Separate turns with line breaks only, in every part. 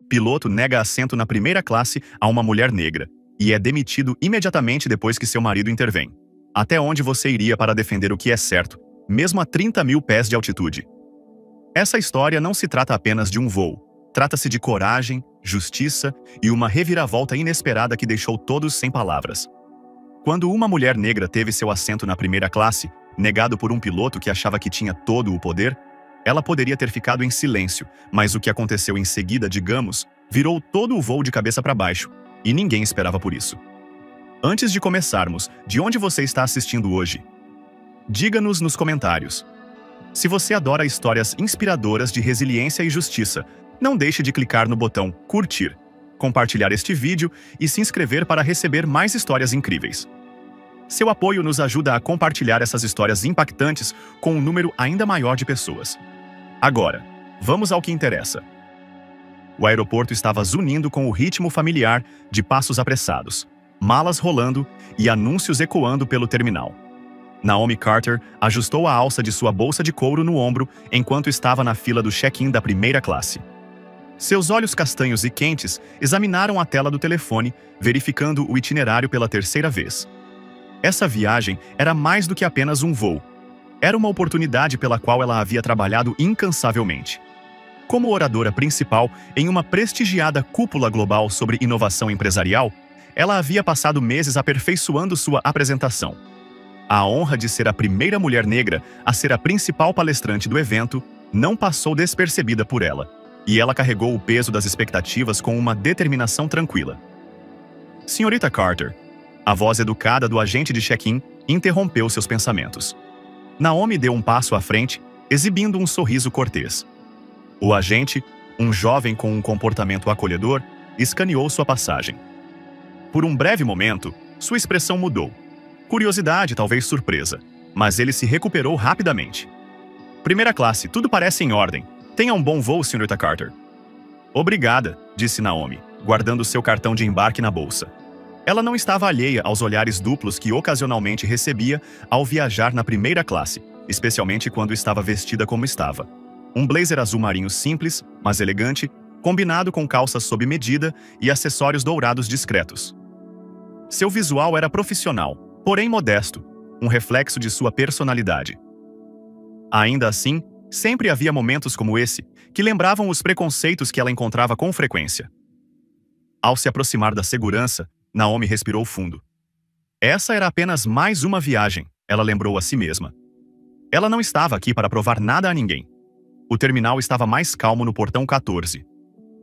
Piloto nega assento na primeira classe a uma mulher negra e é demitido imediatamente depois que seu marido intervém. Até onde você iria para defender o que é certo, mesmo a 30 mil pés de altitude? Essa história não se trata apenas de um voo. Trata-se de coragem, justiça e uma reviravolta inesperada que deixou todos sem palavras. Quando uma mulher negra teve seu assento na primeira classe, negado por um piloto que achava que tinha todo o poder, ela poderia ter ficado em silêncio, mas o que aconteceu em seguida, digamos, virou todo o voo de cabeça para baixo, e ninguém esperava por isso. Antes de começarmos, de onde você está assistindo hoje? Diga-nos nos comentários. Se você adora histórias inspiradoras de resiliência e justiça, não deixe de clicar no botão curtir, compartilhar este vídeo e se inscrever para receber mais histórias incríveis. Seu apoio nos ajuda a compartilhar essas histórias impactantes com um número ainda maior de pessoas. Agora, vamos ao que interessa. O aeroporto estava zunindo com o ritmo familiar de passos apressados, malas rolando e anúncios ecoando pelo terminal. Naomi Carter ajustou a alça de sua bolsa de couro no ombro enquanto estava na fila do check-in da primeira classe. Seus olhos castanhos e quentes examinaram a tela do telefone, verificando o itinerário pela terceira vez. Essa viagem era mais do que apenas um voo. Era uma oportunidade pela qual ela havia trabalhado incansavelmente. Como oradora principal em uma prestigiada cúpula global sobre inovação empresarial, ela havia passado meses aperfeiçoando sua apresentação. A honra de ser a primeira mulher negra a ser a principal palestrante do evento não passou despercebida por ela, e ela carregou o peso das expectativas com uma determinação tranquila. Senhorita Carter, a voz educada do agente de check-in interrompeu seus pensamentos. Naomi deu um passo à frente, exibindo um sorriso cortês. O agente, um jovem com um comportamento acolhedor, escaneou sua passagem. Por um breve momento, sua expressão mudou. Curiosidade, talvez surpresa, mas ele se recuperou rapidamente. Primeira classe, tudo parece em ordem. Tenha um bom voo, senhorita Carter. Obrigada, disse Naomi, guardando seu cartão de embarque na bolsa. Ela não estava alheia aos olhares duplos que ocasionalmente recebia ao viajar na primeira classe, especialmente quando estava vestida como estava. Um blazer azul marinho simples, mas elegante, combinado com calças sob medida e acessórios dourados discretos. Seu visual era profissional, porém modesto, um reflexo de sua personalidade. Ainda assim, sempre havia momentos como esse que lembravam os preconceitos que ela encontrava com frequência. Ao se aproximar da segurança, Naomi respirou fundo. Essa era apenas mais uma viagem, ela lembrou a si mesma. Ela não estava aqui para provar nada a ninguém. O terminal estava mais calmo no portão 14.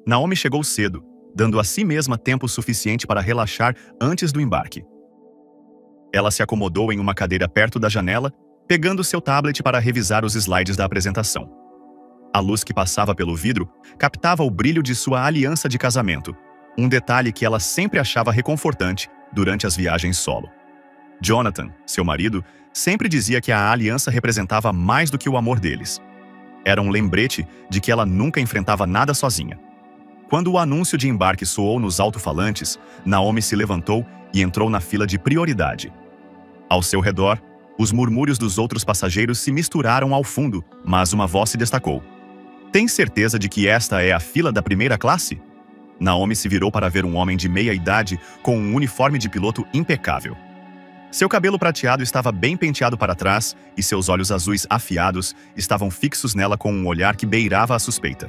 Naomi chegou cedo, dando a si mesma tempo suficiente para relaxar antes do embarque. Ela se acomodou em uma cadeira perto da janela, pegando seu tablet para revisar os slides da apresentação. A luz que passava pelo vidro captava o brilho de sua aliança de casamento, um detalhe que ela sempre achava reconfortante durante as viagens solo. Jonathan, seu marido, sempre dizia que a aliança representava mais do que o amor deles. Era um lembrete de que ela nunca enfrentava nada sozinha. Quando o anúncio de embarque soou nos alto-falantes, Naomi se levantou e entrou na fila de prioridade. Ao seu redor, os murmúrios dos outros passageiros se misturaram ao fundo, mas uma voz se destacou. Tem certeza de que esta é a fila da primeira classe? Naomi se virou para ver um homem de meia-idade com um uniforme de piloto impecável. Seu cabelo prateado estava bem penteado para trás e seus olhos azuis afiados estavam fixos nela com um olhar que beirava a suspeita.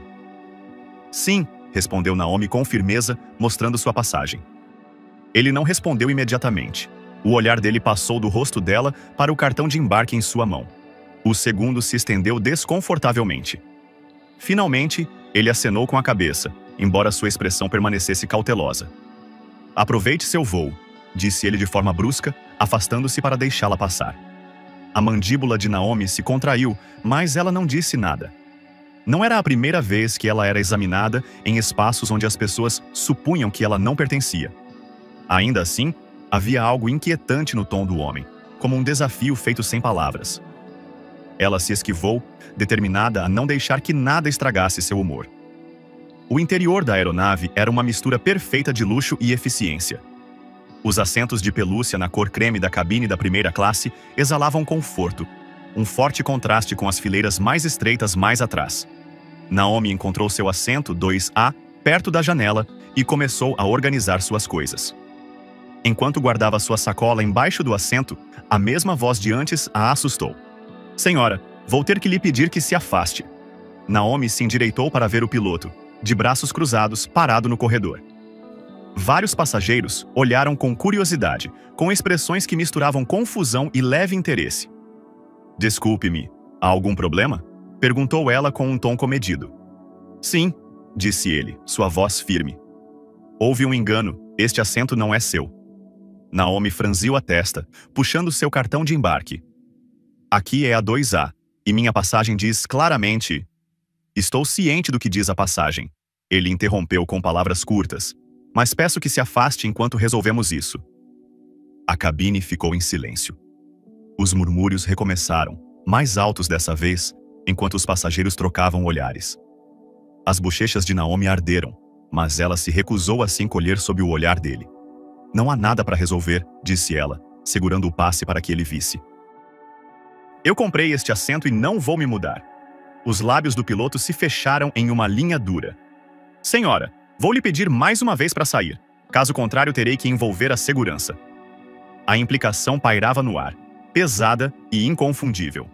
Sim, respondeu Naomi com firmeza, mostrando sua passagem. Ele não respondeu imediatamente. O olhar dele passou do rosto dela para o cartão de embarque em sua mão. O segundo se estendeu desconfortavelmente. Finalmente, ele acenou com a cabeça, embora sua expressão permanecesse cautelosa. Aproveite seu voo, disse ele de forma brusca, afastando-se para deixá-la passar. A mandíbula de Naomi se contraiu, mas ela não disse nada. Não era a primeira vez que ela era examinada em espaços onde as pessoas supunham que ela não pertencia. Ainda assim, havia algo inquietante no tom do homem, como um desafio feito sem palavras. Ela se esquivou, determinada a não deixar que nada estragasse seu humor. O interior da aeronave era uma mistura perfeita de luxo e eficiência. Os assentos de pelúcia na cor creme da cabine da primeira classe exalavam conforto, um forte contraste com as fileiras mais estreitas mais atrás. Naomi encontrou seu assento 2A perto da janela, e começou a organizar suas coisas. Enquanto guardava sua sacola embaixo do assento, a mesma voz de antes a assustou. Senhora, vou ter que lhe pedir que se afaste. Naomi se endireitou para ver o piloto, de braços cruzados, parado no corredor. Vários passageiros olharam com curiosidade, com expressões que misturavam confusão e leve interesse. Desculpe-me, há algum problema? Perguntou ela com um tom comedido. Sim, disse ele, sua voz firme. Houve um engano, este assento não é seu. Naomi franziu a testa, puxando seu cartão de embarque. Aqui é a 2A, e minha passagem diz claramente... Estou ciente do que diz a passagem. Ele interrompeu com palavras curtas. Mas peço que se afaste enquanto resolvemos isso. A cabine ficou em silêncio. Os murmúrios recomeçaram, mais altos dessa vez, enquanto os passageiros trocavam olhares. As bochechas de Naomi arderam, mas ela se recusou a se encolher sob o olhar dele. Não há nada para resolver, disse ela, segurando o passe para que ele visse. Eu comprei este assento e não vou me mudar. Os lábios do piloto se fecharam em uma linha dura. Senhora, vou lhe pedir mais uma vez para sair. Caso contrário, terei que envolver a segurança. A implicação pairava no ar, pesada e inconfundível.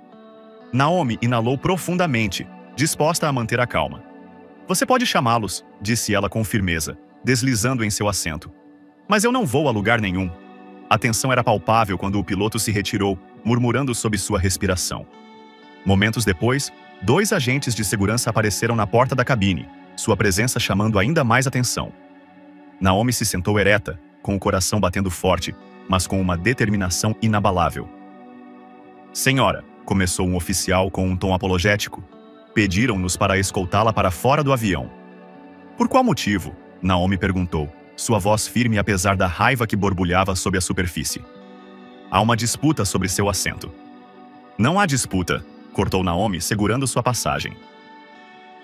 Naomi inalou profundamente, disposta a manter a calma. Você pode chamá-los, disse ela com firmeza, deslizando em seu assento. Mas eu não vou a lugar nenhum. A tensão era palpável quando o piloto se retirou, murmurando sob sua respiração. Momentos depois, 2 agentes de segurança apareceram na porta da cabine, sua presença chamando ainda mais atenção. Naomi se sentou ereta, com o coração batendo forte, mas com uma determinação inabalável. Senhora, começou um oficial com um tom apologético. Pediram-nos para escoltá-la para fora do avião. Por qual motivo? Naomi perguntou, sua voz firme apesar da raiva que borbulhava sob a superfície. Há uma disputa sobre seu assento. Não há disputa, cortou Naomi, segurando sua passagem.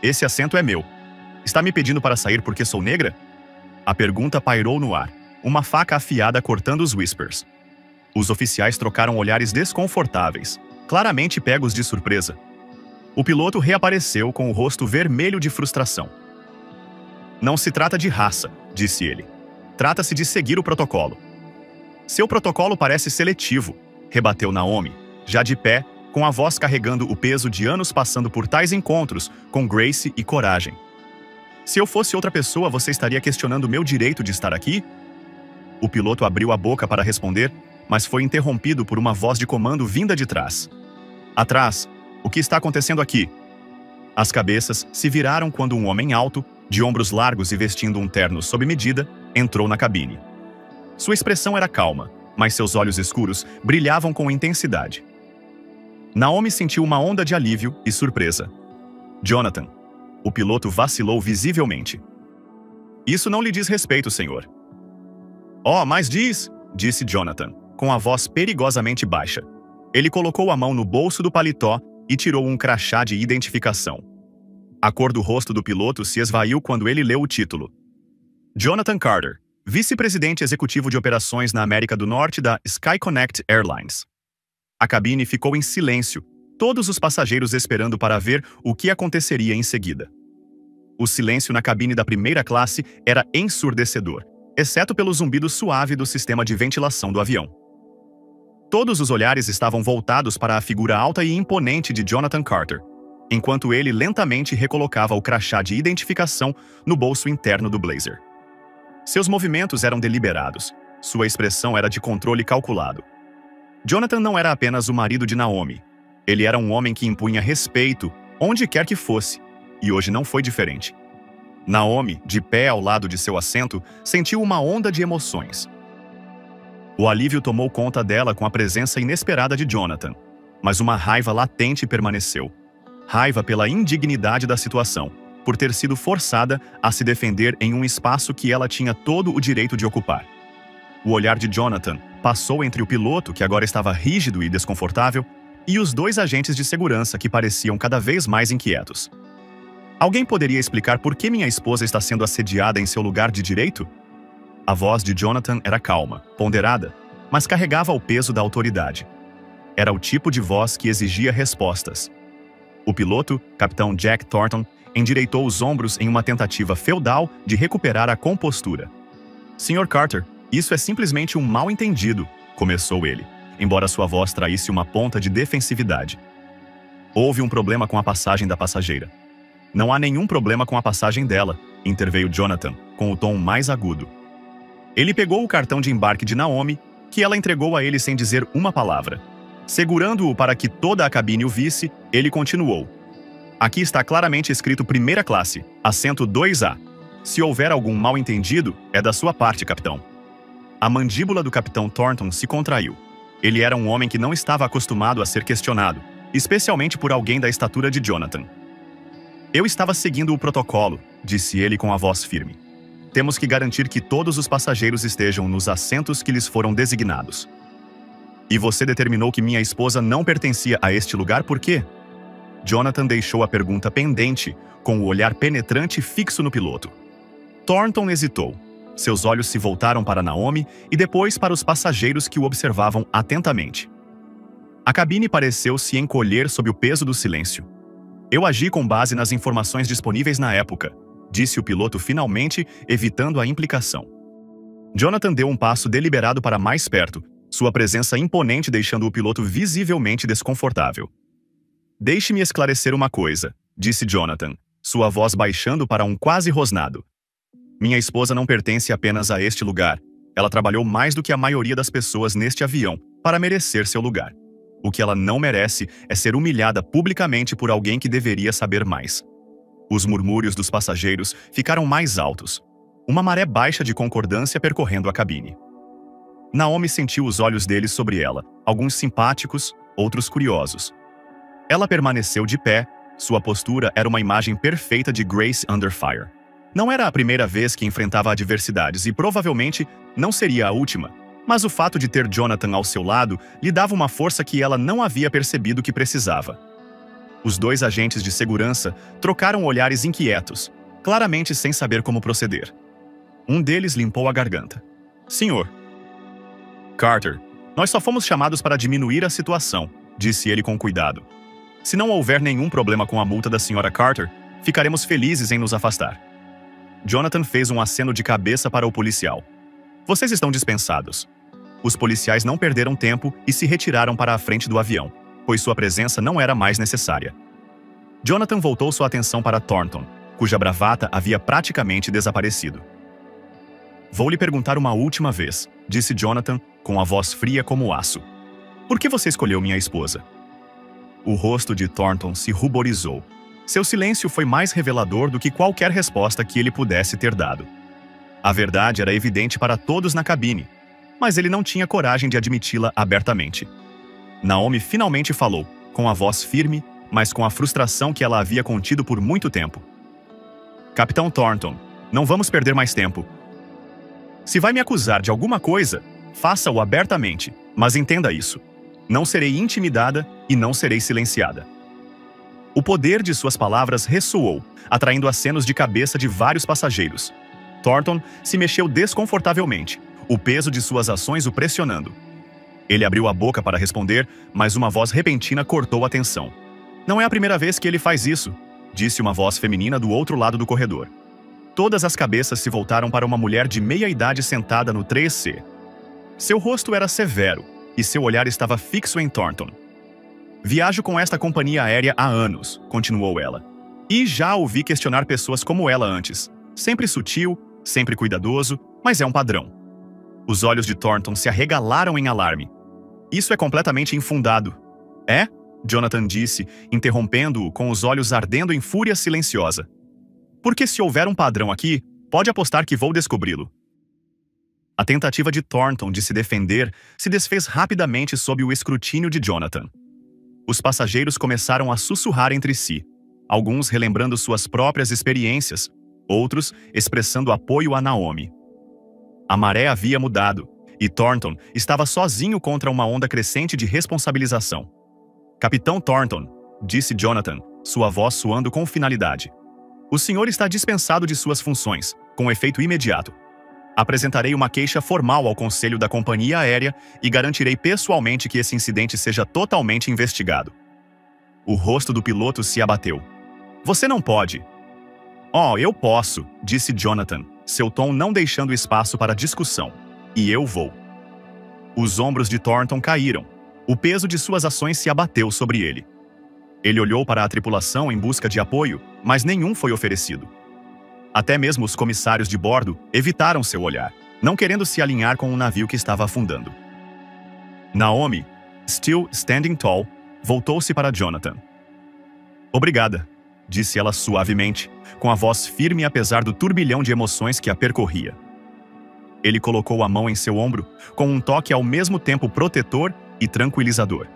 Esse assento é meu. Está me pedindo para sair porque sou negra? A pergunta pairou no ar, uma faca afiada cortando os whispers. Os oficiais trocaram olhares desconfortáveis, claramente pegos de surpresa. O piloto reapareceu com o rosto vermelho de frustração. Não se trata de raça, disse ele. Trata-se de seguir o protocolo. Seu protocolo parece seletivo, rebateu Naomi, já de pé, com a voz carregando o peso de anos passando por tais encontros com grace e coragem. Se eu fosse outra pessoa, você estaria questionando meu direito de estar aqui? O piloto abriu a boca para responder, mas foi interrompido por uma voz de comando vinda de trás. Atrás, o que está acontecendo aqui? As cabeças se viraram quando um homem alto, de ombros largos e vestindo um terno sob medida, entrou na cabine. Sua expressão era calma, mas seus olhos escuros brilhavam com intensidade. Naomi sentiu uma onda de alívio e surpresa. Jonathan. O piloto vacilou visivelmente. Isso não lhe diz respeito, senhor. Oh, mas diz, disse Jonathan, com a voz perigosamente baixa. Ele colocou a mão no bolso do paletó e tirou um crachá de identificação. A cor do rosto do piloto se esvaiu quando ele leu o título. Jonathan Carter, vice-presidente executivo de operações na América do Norte da SkyConnect Airlines. A cabine ficou em silêncio, todos os passageiros esperando para ver o que aconteceria em seguida. O silêncio na cabine da primeira classe era ensurdecedor, exceto pelo zumbido suave do sistema de ventilação do avião. Todos os olhares estavam voltados para a figura alta e imponente de Jonathan Carter, enquanto ele lentamente recolocava o crachá de identificação no bolso interno do blazer. Seus movimentos eram deliberados, sua expressão era de controle calculado. Jonathan não era apenas o marido de Naomi. Ele era um homem que impunha respeito, onde quer que fosse, e hoje não foi diferente. Naomi, de pé ao lado de seu assento, sentiu uma onda de emoções. O alívio tomou conta dela com a presença inesperada de Jonathan, mas uma raiva latente permaneceu. Raiva pela indignidade da situação, por ter sido forçada a se defender em um espaço que ela tinha todo o direito de ocupar. O olhar de Jonathan passou entre o piloto, que agora estava rígido e desconfortável, e os 2 agentes de segurança que pareciam cada vez mais inquietos. Alguém poderia explicar por que minha esposa está sendo assediada em seu lugar de direito? A voz de Jonathan era calma, ponderada, mas carregava o peso da autoridade. Era o tipo de voz que exigia respostas. O piloto, capitão Jack Thornton, endireitou os ombros em uma tentativa feudal de recuperar a compostura. Sr. Carter, isso é simplesmente um mal-entendido, começou ele, embora sua voz traísse uma ponta de defensividade. Houve um problema com a passagem da passageira. Não há nenhum problema com a passagem dela, interveio Jonathan, com o tom mais agudo. Ele pegou o cartão de embarque de Naomi, que ela entregou a ele sem dizer uma palavra. Segurando-o para que toda a cabine o visse, ele continuou. Aqui está claramente escrito primeira classe, assento 2A. Se houver algum mal-entendido, é da sua parte, capitão. A mandíbula do capitão Thornton se contraiu. Ele era um homem que não estava acostumado a ser questionado, especialmente por alguém da estatura de Jonathan. Eu estava seguindo o protocolo, disse ele com a voz firme. Temos que garantir que todos os passageiros estejam nos assentos que lhes foram designados. E você determinou que minha esposa não pertencia a este lugar por quê? Jonathan deixou a pergunta pendente, com o olhar penetrante fixo no piloto. Thornton hesitou. Seus olhos se voltaram para Naomi e depois para os passageiros que o observavam atentamente. A cabine pareceu se encolher sob o peso do silêncio. Eu agi com base nas informações disponíveis na época, disse o piloto finalmente, evitando a implicação. Jonathan deu um passo deliberado para mais perto, sua presença imponente deixando o piloto visivelmente desconfortável. Deixe-me esclarecer uma coisa, disse Jonathan, sua voz baixando para um quase rosnado. Minha esposa não pertence apenas a este lugar. Ela trabalhou mais do que a maioria das pessoas neste avião para merecer seu lugar. O que ela não merece é ser humilhada publicamente por alguém que deveria saber mais. Os murmúrios dos passageiros ficaram mais altos. Uma maré baixa de concordância percorrendo a cabine. Naomi sentiu os olhos deles sobre ela, alguns simpáticos, outros curiosos. Ela permaneceu de pé, sua postura era uma imagem perfeita de Grace Under Fire. Não era a primeira vez que enfrentava adversidades e provavelmente não seria a última, mas o fato de ter Jonathan ao seu lado lhe dava uma força que ela não havia percebido que precisava. Os dois agentes de segurança trocaram olhares inquietos, claramente sem saber como proceder. Um deles limpou a garganta. Senhor. Carter, nós só fomos chamados para diminuir a situação, disse ele com cuidado. Se não houver nenhum problema com a multa da Sra. Carter, ficaremos felizes em nos afastar. Jonathan fez um aceno de cabeça para o policial. Vocês estão dispensados. Os policiais não perderam tempo e se retiraram para a frente do avião, pois sua presença não era mais necessária. Jonathan voltou sua atenção para Thornton, cuja bravata havia praticamente desaparecido. Vou lhe perguntar uma última vez, disse Jonathan, com a voz fria como aço. Por que você escolheu minha esposa? O rosto de Thornton se ruborizou. Seu silêncio foi mais revelador do que qualquer resposta que ele pudesse ter dado. A verdade era evidente para todos na cabine, mas ele não tinha coragem de admiti-la abertamente. Naomi finalmente falou, com a voz firme, mas com a frustração que ela havia contido por muito tempo. Capitão Thornton, não vamos perder mais tempo. Se vai me acusar de alguma coisa, faça-o abertamente, mas entenda isso. Não serei intimidada e não serei silenciada. O poder de suas palavras ressoou, atraindo acenos de cabeça de vários passageiros. Thornton se mexeu desconfortavelmente, o peso de suas ações o pressionando. Ele abriu a boca para responder, mas uma voz repentina cortou a tensão. Não é a primeira vez que ele faz isso, disse uma voz feminina do outro lado do corredor. Todas as cabeças se voltaram para uma mulher de meia-idade sentada no 3C. Seu rosto era severo, e seu olhar estava fixo em Thornton. Viajo com esta companhia aérea há anos, continuou ela. E já ouvi questionar pessoas como ela antes. Sempre sutil, sempre cuidadoso, mas é um padrão. Os olhos de Thornton se arregalaram em alarme. Isso é completamente infundado. É? Jonathan disse, interrompendo-o com os olhos ardendo em fúria silenciosa. Porque se houver um padrão aqui, pode apostar que vou descobri-lo. A tentativa de Thornton de se defender se desfez rapidamente sob o escrutínio de Jonathan. Os passageiros começaram a sussurrar entre si, alguns relembrando suas próprias experiências, outros expressando apoio a Naomi. A maré havia mudado, e Thornton estava sozinho contra uma onda crescente de responsabilização. Capitão Thornton, disse Jonathan, sua voz soando com finalidade. O senhor está dispensado de suas funções, com efeito imediato. Apresentarei uma queixa formal ao conselho da companhia aérea e garantirei pessoalmente que esse incidente seja totalmente investigado. O rosto do piloto se abateu. Você não pode, Oh, eu posso, disse Jonathan, seu tom não deixando espaço para discussão. E eu vou. Os ombros de Thornton caíram. O peso de suas ações se abateu sobre ele. Ele olhou para a tripulação em busca de apoio, mas nenhum foi oferecido. Até mesmo os comissários de bordo evitaram seu olhar, não querendo se alinhar com o navio que estava afundando. Naomi, still standing tall, voltou-se para Jonathan. Obrigada, disse ela suavemente, com a voz firme apesar do turbilhão de emoções que a percorria. Ele colocou a mão em seu ombro, com um toque ao mesmo tempo protetor e tranquilizador.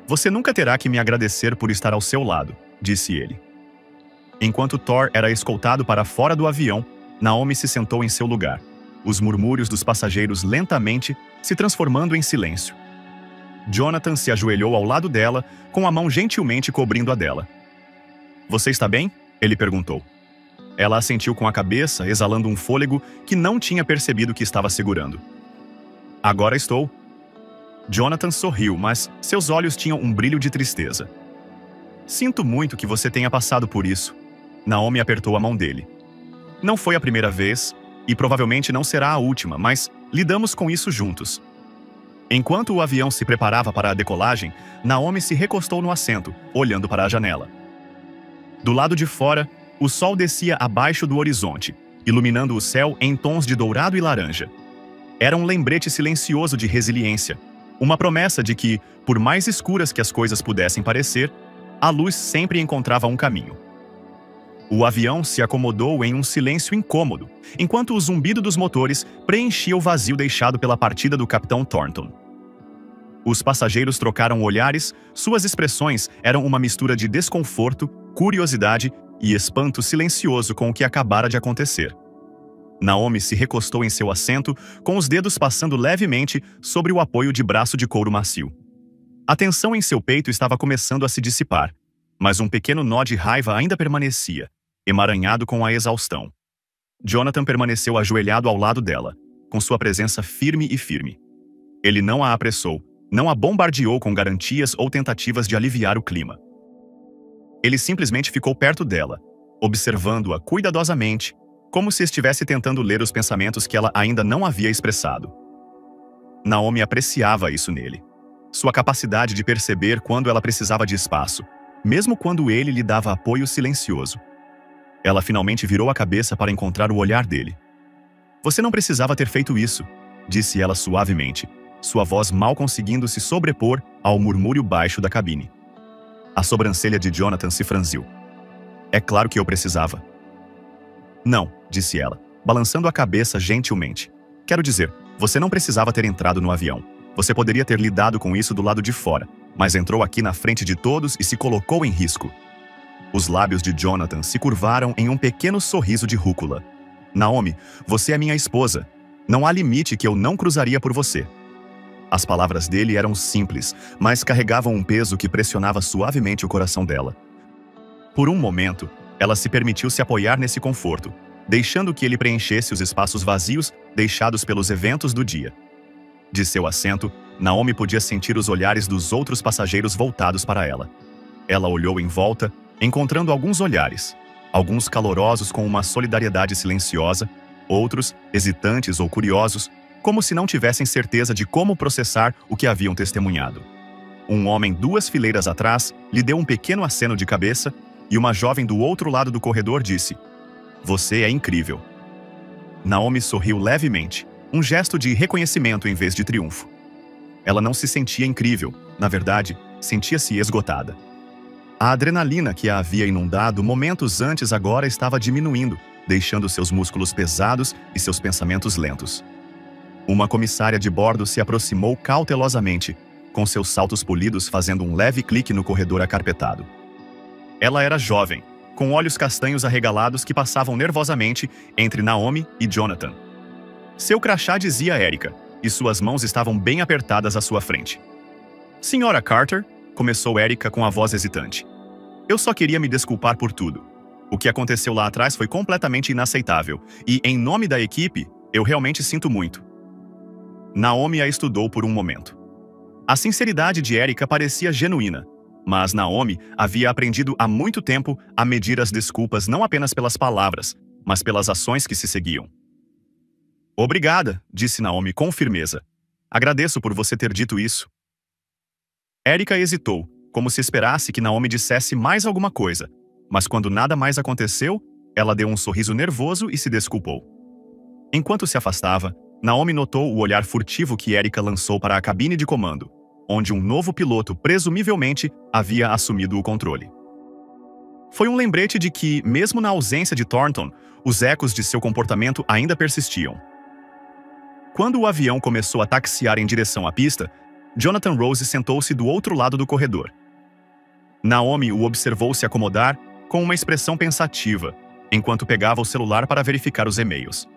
Você nunca terá que me agradecer por estar ao seu lado, disse ele. Enquanto Thor era escoltado para fora do avião, Naomi se sentou em seu lugar, os murmúrios dos passageiros lentamente se transformando em silêncio. Jonathan se ajoelhou ao lado dela, com a mão gentilmente cobrindo a dela. Você está bem? Ele perguntou. Ela assentiu com a cabeça, exalando um fôlego que não tinha percebido que estava segurando. Agora estou. Jonathan sorriu, mas seus olhos tinham um brilho de tristeza. Sinto muito que você tenha passado por isso. Naomi apertou a mão dele. Não foi a primeira vez, e provavelmente não será a última, mas lidamos com isso juntos. Enquanto o avião se preparava para a decolagem, Naomi se recostou no assento, olhando para a janela. Do lado de fora, o sol descia abaixo do horizonte, iluminando o céu em tons de dourado e laranja. Era um lembrete silencioso de resiliência, uma promessa de que, por mais escuras que as coisas pudessem parecer, a luz sempre encontrava um caminho. O avião se acomodou em um silêncio incômodo, enquanto o zumbido dos motores preenchia o vazio deixado pela partida do capitão Thornton. Os passageiros trocaram olhares, suas expressões eram uma mistura de desconforto, curiosidade e espanto silencioso com o que acabara de acontecer. Naomi se recostou em seu assento, com os dedos passando levemente sobre o apoio de braço de couro macio. A tensão em seu peito estava começando a se dissipar, mas um pequeno nó de raiva ainda permanecia, emaranhado com a exaustão. Jonathan permaneceu ajoelhado ao lado dela, com sua presença firme e firme. Ele não a apressou, não a bombardeou com garantias ou tentativas de aliviar o clima. Ele simplesmente ficou perto dela, observando-a cuidadosamente, como se estivesse tentando ler os pensamentos que ela ainda não havia expressado. Naomi apreciava isso nele. Sua capacidade de perceber quando ela precisava de espaço, mesmo quando ele lhe dava apoio silencioso. Ela finalmente virou a cabeça para encontrar o olhar dele. Você não precisava ter feito isso, disse ela suavemente, sua voz mal conseguindo se sobrepor ao murmúrio baixo da cabine. A sobrancelha de Jonathan se franziu. É claro que eu precisava. Não, disse ela, balançando a cabeça gentilmente. Quero dizer, você não precisava ter entrado no avião. Você poderia ter lidado com isso do lado de fora, mas entrou aqui na frente de todos e se colocou em risco. Os lábios de Jonathan se curvaram em um pequeno sorriso de rúcula. Naomi, você é minha esposa. Não há limite que eu não cruzaria por você. As palavras dele eram simples, mas carregavam um peso que pressionava suavemente o coração dela. Por um momento, ela se permitiu se apoiar nesse conforto, deixando que ele preenchesse os espaços vazios deixados pelos eventos do dia. De seu assento, Naomi podia sentir os olhares dos outros passageiros voltados para ela. Ela olhou em volta, encontrando alguns olhares, alguns calorosos com uma solidariedade silenciosa, outros hesitantes ou curiosos, como se não tivessem certeza de como processar o que haviam testemunhado. Um homem 2 fileiras atrás lhe deu um pequeno aceno de cabeça e uma jovem do outro lado do corredor disse: "Você é incrível." Naomi sorriu levemente, um gesto de reconhecimento em vez de triunfo. Ela não se sentia incrível, na verdade, sentia-se esgotada. A adrenalina que a havia inundado momentos antes agora estava diminuindo, deixando seus músculos pesados e seus pensamentos lentos. Uma comissária de bordo se aproximou cautelosamente, com seus saltos polidos fazendo um leve clique no corredor acarpetado. Ela era jovem, com olhos castanhos arregalados que passavam nervosamente entre Naomi e Jonathan. Seu crachá dizia Erica, e suas mãos estavam bem apertadas à sua frente. "Senhora Carter", começou Erica com a voz hesitante. "Eu só queria me desculpar por tudo. O que aconteceu lá atrás foi completamente inaceitável, e, em nome da equipe, eu realmente sinto muito." Naomi a estudou por um momento. A sinceridade de Erica parecia genuína, Mas Naomi havia aprendido há muito tempo a medir as desculpas não apenas pelas palavras, mas pelas ações que se seguiam. Obrigada, disse Naomi com firmeza. Agradeço por você ter dito isso. Erika hesitou, como se esperasse que Naomi dissesse mais alguma coisa, mas quando nada mais aconteceu, ela deu um sorriso nervoso e se desculpou. Enquanto se afastava, Naomi notou o olhar furtivo que Erika lançou para a cabine de comando, onde um novo piloto, presumivelmente, havia assumido o controle. Foi um lembrete de que, mesmo na ausência de Thornton, os ecos de seu comportamento ainda persistiam. Quando o avião começou a taxiar em direção à pista, Jonathan Rose sentou-se do outro lado do corredor. Naomi o observou se acomodar com uma expressão pensativa, enquanto pegava o celular para verificar os e-mails.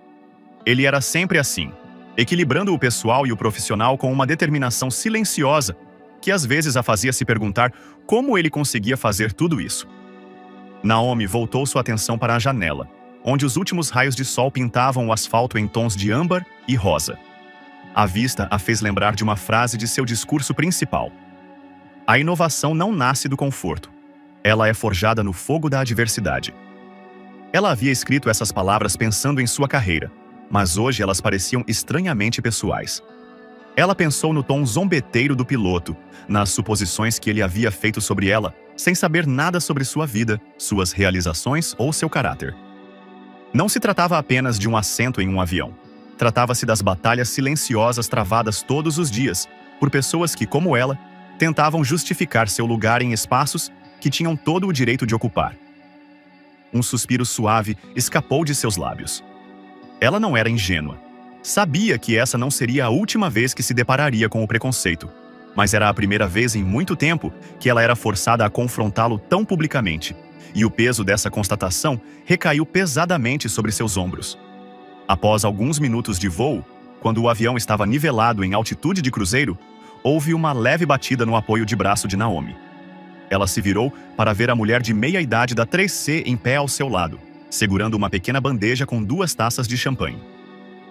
Ele era sempre assim, equilibrando o pessoal e o profissional com uma determinação silenciosa que às vezes a fazia se perguntar como ele conseguia fazer tudo isso. Naomi voltou sua atenção para a janela, onde os últimos raios de sol pintavam o asfalto em tons de âmbar e rosa. A vista a fez lembrar de uma frase de seu discurso principal. A inovação não nasce do conforto. Ela é forjada no fogo da adversidade. Ela havia escrito essas palavras pensando em sua carreira, mas hoje elas pareciam estranhamente pessoais. Ela pensou no tom zombeteiro do piloto, nas suposições que ele havia feito sobre ela, sem saber nada sobre sua vida, suas realizações ou seu caráter. Não se tratava apenas de um assento em um avião. Tratava-se das batalhas silenciosas travadas todos os dias, por pessoas que, como ela, tentavam justificar seu lugar em espaços que tinham todo o direito de ocupar. Um suspiro suave escapou de seus lábios. Ela não era ingênua. Sabia que essa não seria a última vez que se depararia com o preconceito, mas era a primeira vez em muito tempo que ela era forçada a confrontá-lo tão publicamente, e o peso dessa constatação recaiu pesadamente sobre seus ombros. Após alguns minutos de voo, quando o avião estava nivelado em altitude de cruzeiro, houve uma leve batida no apoio de braço de Naomi. Ela se virou para ver a mulher de meia-idade da 3C em pé ao seu lado, segurando uma pequena bandeja com 2 taças de champanhe.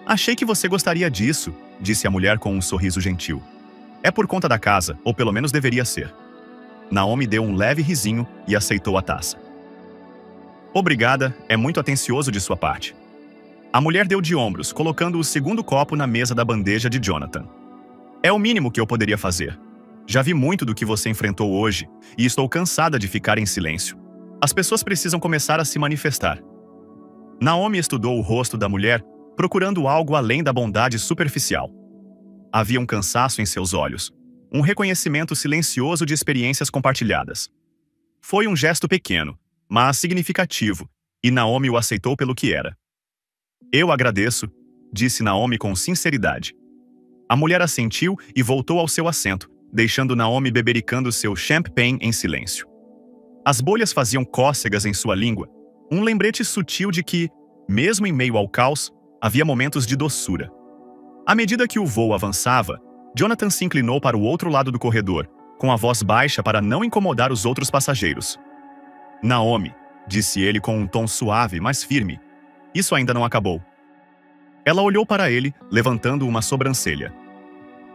Achei que você gostaria disso, disse a mulher com um sorriso gentil. É por conta da casa, ou pelo menos deveria ser. Naomi deu um leve risinho e aceitou a taça. Obrigada, é muito atencioso de sua parte. A mulher deu de ombros, colocando o segundo copo na mesa da bandeja de Jonathan. É o mínimo que eu poderia fazer. Já vi muito do que você enfrentou hoje, e estou cansada de ficar em silêncio. As pessoas precisam começar a se manifestar. Naomi estudou o rosto da mulher, procurando algo além da bondade superficial. Havia um cansaço em seus olhos, um reconhecimento silencioso de experiências compartilhadas. Foi um gesto pequeno, mas significativo, e Naomi o aceitou pelo que era. Eu agradeço, disse Naomi com sinceridade. A mulher assentiu e voltou ao seu assento, deixando Naomi bebericando seu champagne em silêncio. As bolhas faziam cócegas em sua língua, um lembrete sutil de que, mesmo em meio ao caos, havia momentos de doçura. À medida que o voo avançava, Jonathan se inclinou para o outro lado do corredor, com a voz baixa para não incomodar os outros passageiros. Naomi, disse ele com um tom suave, mas firme, isso ainda não acabou. Ela olhou para ele, levantando uma sobrancelha.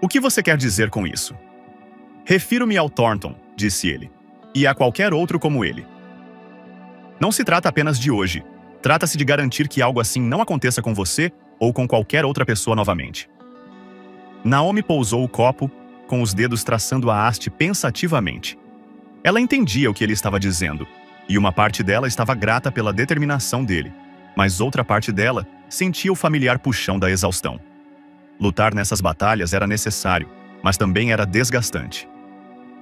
O que você quer dizer com isso? Refiro-me ao Thornton, disse ele, e a qualquer outro como ele. Não se trata apenas de hoje. Trata-se de garantir que algo assim não aconteça com você ou com qualquer outra pessoa novamente. Naomi pousou o copo, com os dedos traçando a haste pensativamente. Ela entendia o que ele estava dizendo, e uma parte dela estava grata pela determinação dele, mas outra parte dela sentia o familiar puxão da exaustão. Lutar nessas batalhas era necessário, mas também era desgastante.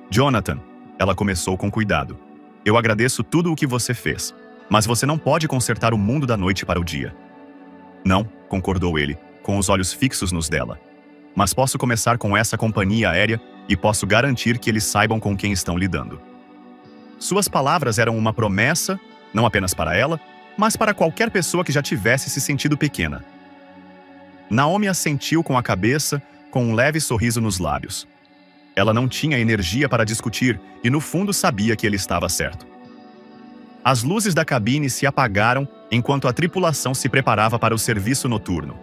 Jonathan, ela começou com cuidado. Eu agradeço tudo o que você fez, mas você não pode consertar o mundo da noite para o dia. Não, concordou ele, com os olhos fixos nos dela. Mas posso começar com essa companhia aérea e posso garantir que eles saibam com quem estão lidando. Suas palavras eram uma promessa, não apenas para ela, mas para qualquer pessoa que já tivesse se sentido pequena. Naomi assentiu com a cabeça, com um leve sorriso nos lábios. Ela não tinha energia para discutir e, no fundo, sabia que ele estava certo. As luzes da cabine se apagaram enquanto a tripulação se preparava para o serviço noturno.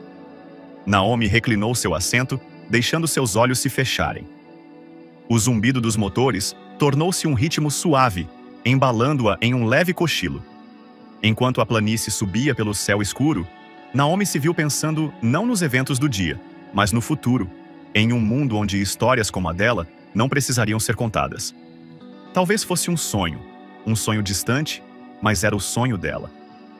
Naomi reclinou seu assento, deixando seus olhos se fecharem. O zumbido dos motores, tornou-se um ritmo suave, embalando-a em um leve cochilo. Enquanto a planície subia pelo céu escuro, Naomi se viu pensando não nos eventos do dia, mas no futuro, em um mundo onde histórias como a dela não precisariam ser contadas. Talvez fosse um sonho distante, mas era o sonho dela.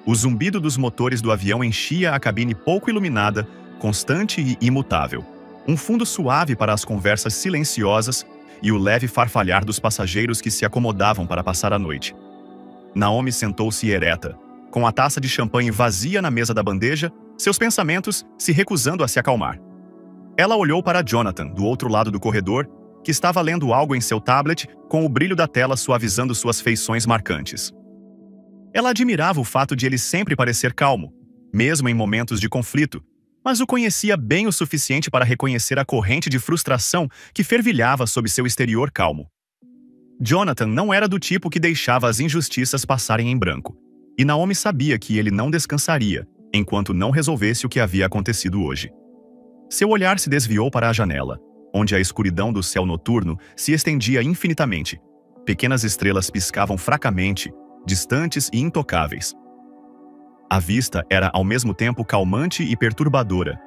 O zumbido dos motores do avião enchia a cabine pouco iluminada, constante e imutável. Um fundo suave para as conversas silenciosas e o leve farfalhar dos passageiros que se acomodavam para passar a noite. Naomi sentou-se ereta, com a taça de champanhe vazia na mesa da bandeja, seus pensamentos se recusando a se acalmar. Ela olhou para Jonathan, do outro lado do corredor, que estava lendo algo em seu tablet, com o brilho da tela suavizando suas feições marcantes. Ela admirava o fato de ele sempre parecer calmo, mesmo em momentos de conflito, mas o conhecia bem o suficiente para reconhecer a corrente de frustração que fervilhava sob seu exterior calmo. Jonathan não era do tipo que deixava as injustiças passarem em branco, e Naomi sabia que ele não descansaria enquanto não resolvesse o que havia acontecido hoje. Seu olhar se desviou para a janela, onde a escuridão do céu noturno se estendia infinitamente. Pequenas estrelas piscavam fracamente, distantes e intocáveis. A vista era ao mesmo tempo calmante e perturbadora,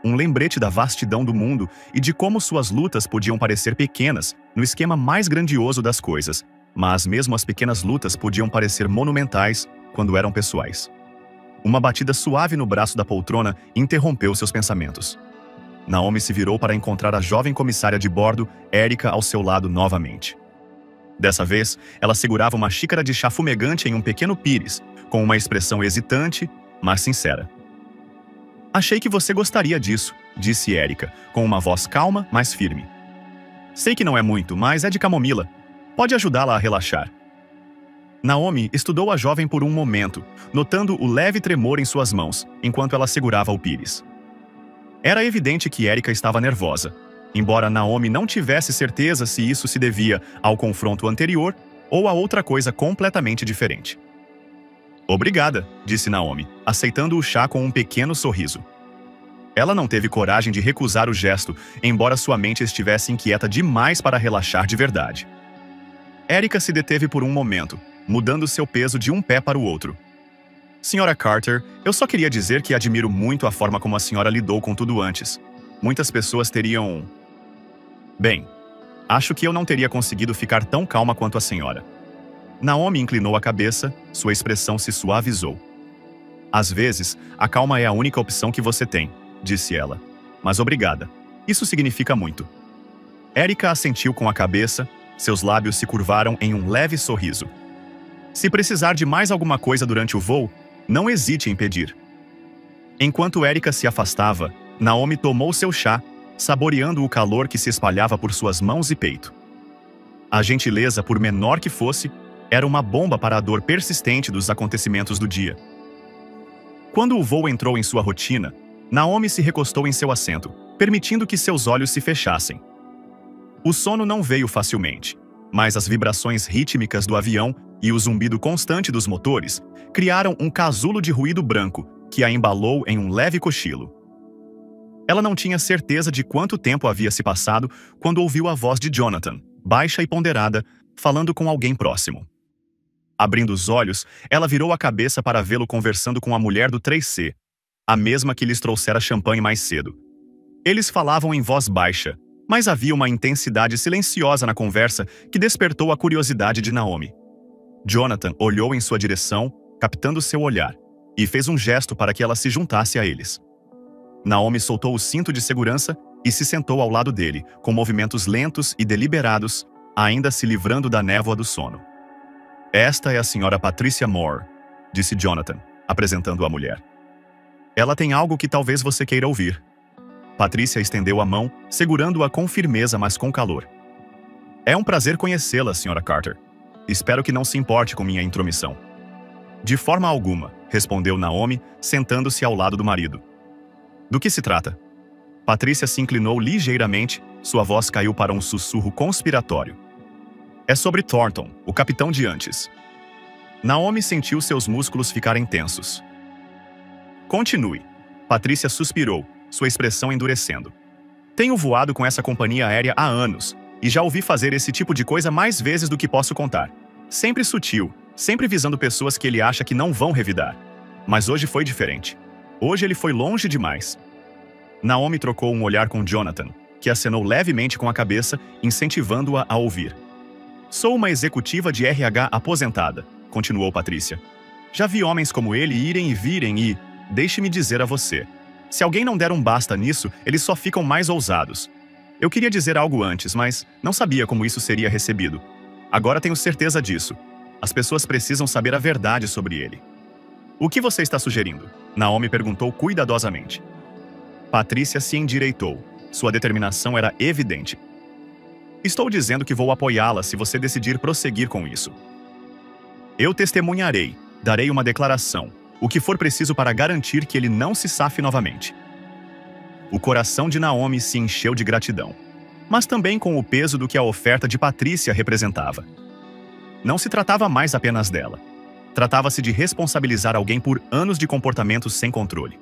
um lembrete da vastidão do mundo e de como suas lutas podiam parecer pequenas no esquema mais grandioso das coisas, mas mesmo as pequenas lutas podiam parecer monumentais quando eram pessoais. Uma batida suave no braço da poltrona interrompeu seus pensamentos. Naomi se virou para encontrar a jovem comissária de bordo, Erica, ao seu lado novamente. Dessa vez, ela segurava uma xícara de chá fumegante em um pequeno pires, com uma expressão hesitante, mas sincera. "Achei que você gostaria disso", disse Erica, com uma voz calma, mas firme. "Sei que não é muito, mas é de camomila. Pode ajudá-la a relaxar." Naomi estudou a jovem por um momento, notando o leve tremor em suas mãos, enquanto ela segurava o pires. Era evidente que Erica estava nervosa, embora Naomi não tivesse certeza se isso se devia ao confronto anterior ou a outra coisa completamente diferente. "Obrigada", disse Naomi, aceitando o chá com um pequeno sorriso. Ela não teve coragem de recusar o gesto, embora sua mente estivesse inquieta demais para relaxar de verdade. Erica se deteve por um momento, mudando seu peso de um pé para o outro. "Senhora Carter, eu só queria dizer que admiro muito a forma como a senhora lidou com tudo antes. Muitas pessoas teriam... Bem, acho que eu não teria conseguido ficar tão calma quanto a senhora." Naomi inclinou a cabeça, sua expressão se suavizou. "Às vezes, a calma é a única opção que você tem", disse ela. "Mas obrigada. Isso significa muito." Erica assentiu com a cabeça, seus lábios se curvaram em um leve sorriso. "Se precisar de mais alguma coisa durante o voo, não hesite em pedir." Enquanto Erica se afastava, Naomi tomou seu chá, saboreando o calor que se espalhava por suas mãos e peito. A gentileza, por menor que fosse, era uma bomba para a dor persistente dos acontecimentos do dia. Quando o voo entrou em sua rotina, Naomi se recostou em seu assento, permitindo que seus olhos se fechassem. O sono não veio facilmente, mas as vibrações rítmicas do avião e o zumbido constante dos motores criaram um casulo de ruído branco que a embalou em um leve cochilo. Ela não tinha certeza de quanto tempo havia se passado quando ouviu a voz de Jonathan, baixa e ponderada, falando com alguém próximo. Abrindo os olhos, ela virou a cabeça para vê-lo conversando com a mulher do 3C, a mesma que lhes trouxera champanhe mais cedo. Eles falavam em voz baixa, mas havia uma intensidade silenciosa na conversa que despertou a curiosidade de Naomi. Jonathan olhou em sua direção, captando seu olhar, e fez um gesto para que ela se juntasse a eles. Naomi soltou o cinto de segurança e se sentou ao lado dele, com movimentos lentos e deliberados, ainda se livrando da névoa do sono. "Esta é a senhora Patricia Moore", disse Jonathan, apresentando a mulher. "Ela tem algo que talvez você queira ouvir." Patricia estendeu a mão, segurando-a com firmeza, mas com calor. "É um prazer conhecê-la, senhora Carter. Espero que não se importe com minha intromissão." "De forma alguma", respondeu Naomi, sentando-se ao lado do marido. "Do que se trata?" Patricia se inclinou ligeiramente, sua voz caiu para um sussurro conspiratório. "É sobre Thornton, o capitão de antes." Naomi sentiu seus músculos ficarem tensos. "Continue." Patricia suspirou, sua expressão endurecendo. "Tenho voado com essa companhia aérea há anos, e já ouvi fazer esse tipo de coisa mais vezes do que posso contar. Sempre sutil, sempre visando pessoas que ele acha que não vão revidar. Mas hoje foi diferente. Hoje ele foi longe demais. Naomi trocou um olhar com Jonathan, que acenou levemente com a cabeça, incentivando-a a ouvir. Sou uma executiva de RH aposentada, continuou Patrícia. Já vi homens como ele irem e virem e, deixe-me dizer a você, se alguém não der um basta nisso, eles só ficam mais ousados. Eu queria dizer algo antes, mas não sabia como isso seria recebido. Agora tenho certeza disso. As pessoas precisam saber a verdade sobre ele. O que você está sugerindo? Naomi perguntou cuidadosamente. Patrícia se endireitou. Sua determinação era evidente. Estou dizendo que vou apoiá-la se você decidir prosseguir com isso. Eu testemunharei, darei uma declaração, o que for preciso para garantir que ele não se safe novamente. O coração de Naomi se encheu de gratidão, mas também com o peso do que a oferta de Patrícia representava. Não se tratava mais apenas dela. Tratava-se de responsabilizar alguém por anos de comportamentos sem controle.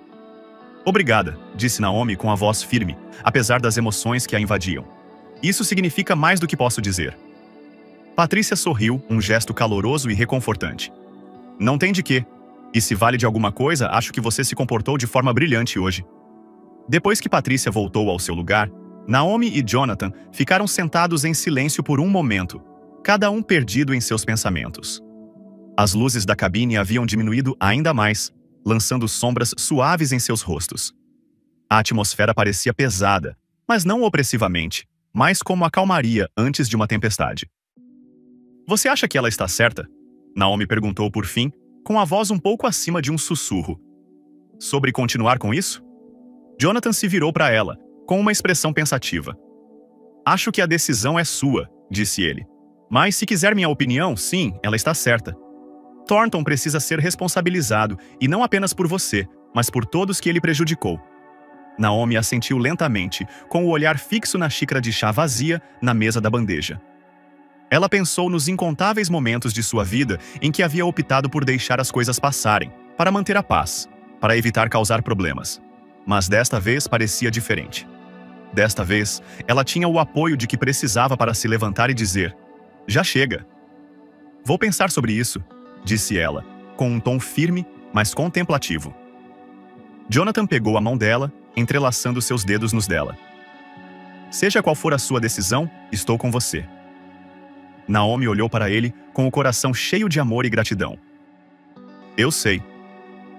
Obrigada, disse Naomi com a voz firme, apesar das emoções que a invadiam. Isso significa mais do que posso dizer. Patrícia sorriu, um gesto caloroso e reconfortante. Não tem de quê. E se vale de alguma coisa, acho que você se comportou de forma brilhante hoje. Depois que Patrícia voltou ao seu lugar, Naomi e Jonathan ficaram sentados em silêncio por um momento, cada um perdido em seus pensamentos. As luzes da cabine haviam diminuído ainda mais, lançando sombras suaves em seus rostos. A atmosfera parecia pesada, mas não opressivamente, mas como a calmaria antes de uma tempestade. Você acha que ela está certa? Naomi perguntou por fim, com a voz um pouco acima de um sussurro. Sobre continuar com isso? Jonathan se virou para ela, com uma expressão pensativa. Acho que a decisão é sua, disse ele. Mas se quiser minha opinião, sim, ela está certa. Thornton precisa ser responsabilizado, e não apenas por você, mas por todos que ele prejudicou. Naomi assentiu lentamente, com o olhar fixo na xícara de chá vazia na mesa da bandeja. Ela pensou nos incontáveis momentos de sua vida em que havia optado por deixar as coisas passarem, para manter a paz, para evitar causar problemas. Mas desta vez parecia diferente. Desta vez, ela tinha o apoio de que precisava para se levantar e dizer: já chega. Vou pensar sobre isso, disse ela, com um tom firme, mas contemplativo. Jonathan pegou a mão dela, entrelaçando seus dedos nos dela. Seja qual for a sua decisão, estou com você. Naomi olhou para ele com o coração cheio de amor e gratidão. Eu sei.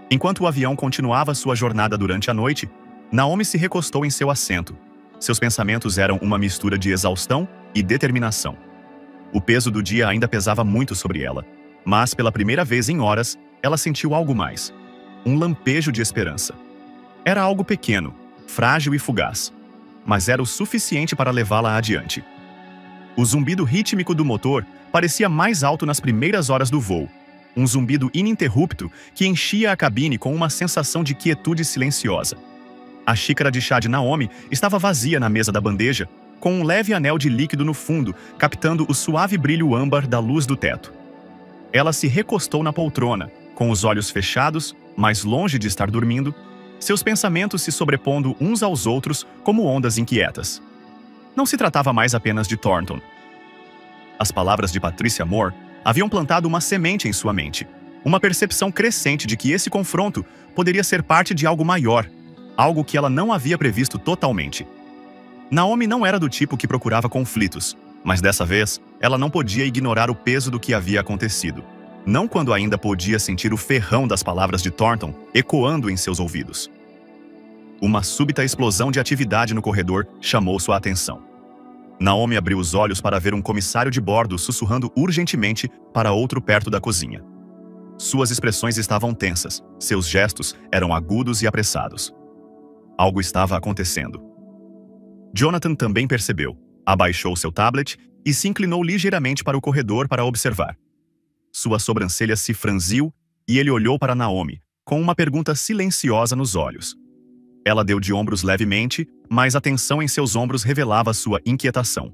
Enquanto o avião continuava sua jornada durante a noite, Naomi se recostou em seu assento. Seus pensamentos eram uma mistura de exaustão e determinação. O peso do dia ainda pesava muito sobre ela, mas pela primeira vez em horas, ela sentiu algo mais. Um lampejo de esperança. Era algo pequeno, frágil e fugaz, mas era o suficiente para levá-la adiante. O zumbido rítmico do motor parecia mais alto nas primeiras horas do voo. Um zumbido ininterrupto que enchia a cabine com uma sensação de quietude silenciosa. A xícara de chá de Naomi estava vazia na mesa da bandeja, com um leve anel de líquido no fundo, captando o suave brilho âmbar da luz do teto. Ela se recostou na poltrona, com os olhos fechados, mais longe de estar dormindo, seus pensamentos se sobrepondo uns aos outros como ondas inquietas. Não se tratava mais apenas de Thornton. As palavras de Patricia Moore haviam plantado uma semente em sua mente, uma percepção crescente de que esse confronto poderia ser parte de algo maior, algo que ela não havia previsto totalmente. Naomi não era do tipo que procurava conflitos, mas dessa vez, ela não podia ignorar o peso do que havia acontecido. Não quando ainda podia sentir o ferrão das palavras de Thornton ecoando em seus ouvidos. Uma súbita explosão de atividade no corredor chamou sua atenção. Naomi abriu os olhos para ver um comissário de bordo sussurrando urgentemente para outro perto da cozinha. Suas expressões estavam tensas, seus gestos eram agudos e apressados. Algo estava acontecendo. Jonathan também percebeu, abaixou seu tablet e se inclinou ligeiramente para o corredor para observar. Sua sobrancelha se franziu e ele olhou para Naomi, com uma pergunta silenciosa nos olhos. Ela deu de ombros levemente, mas a tensão em seus ombros revelava sua inquietação.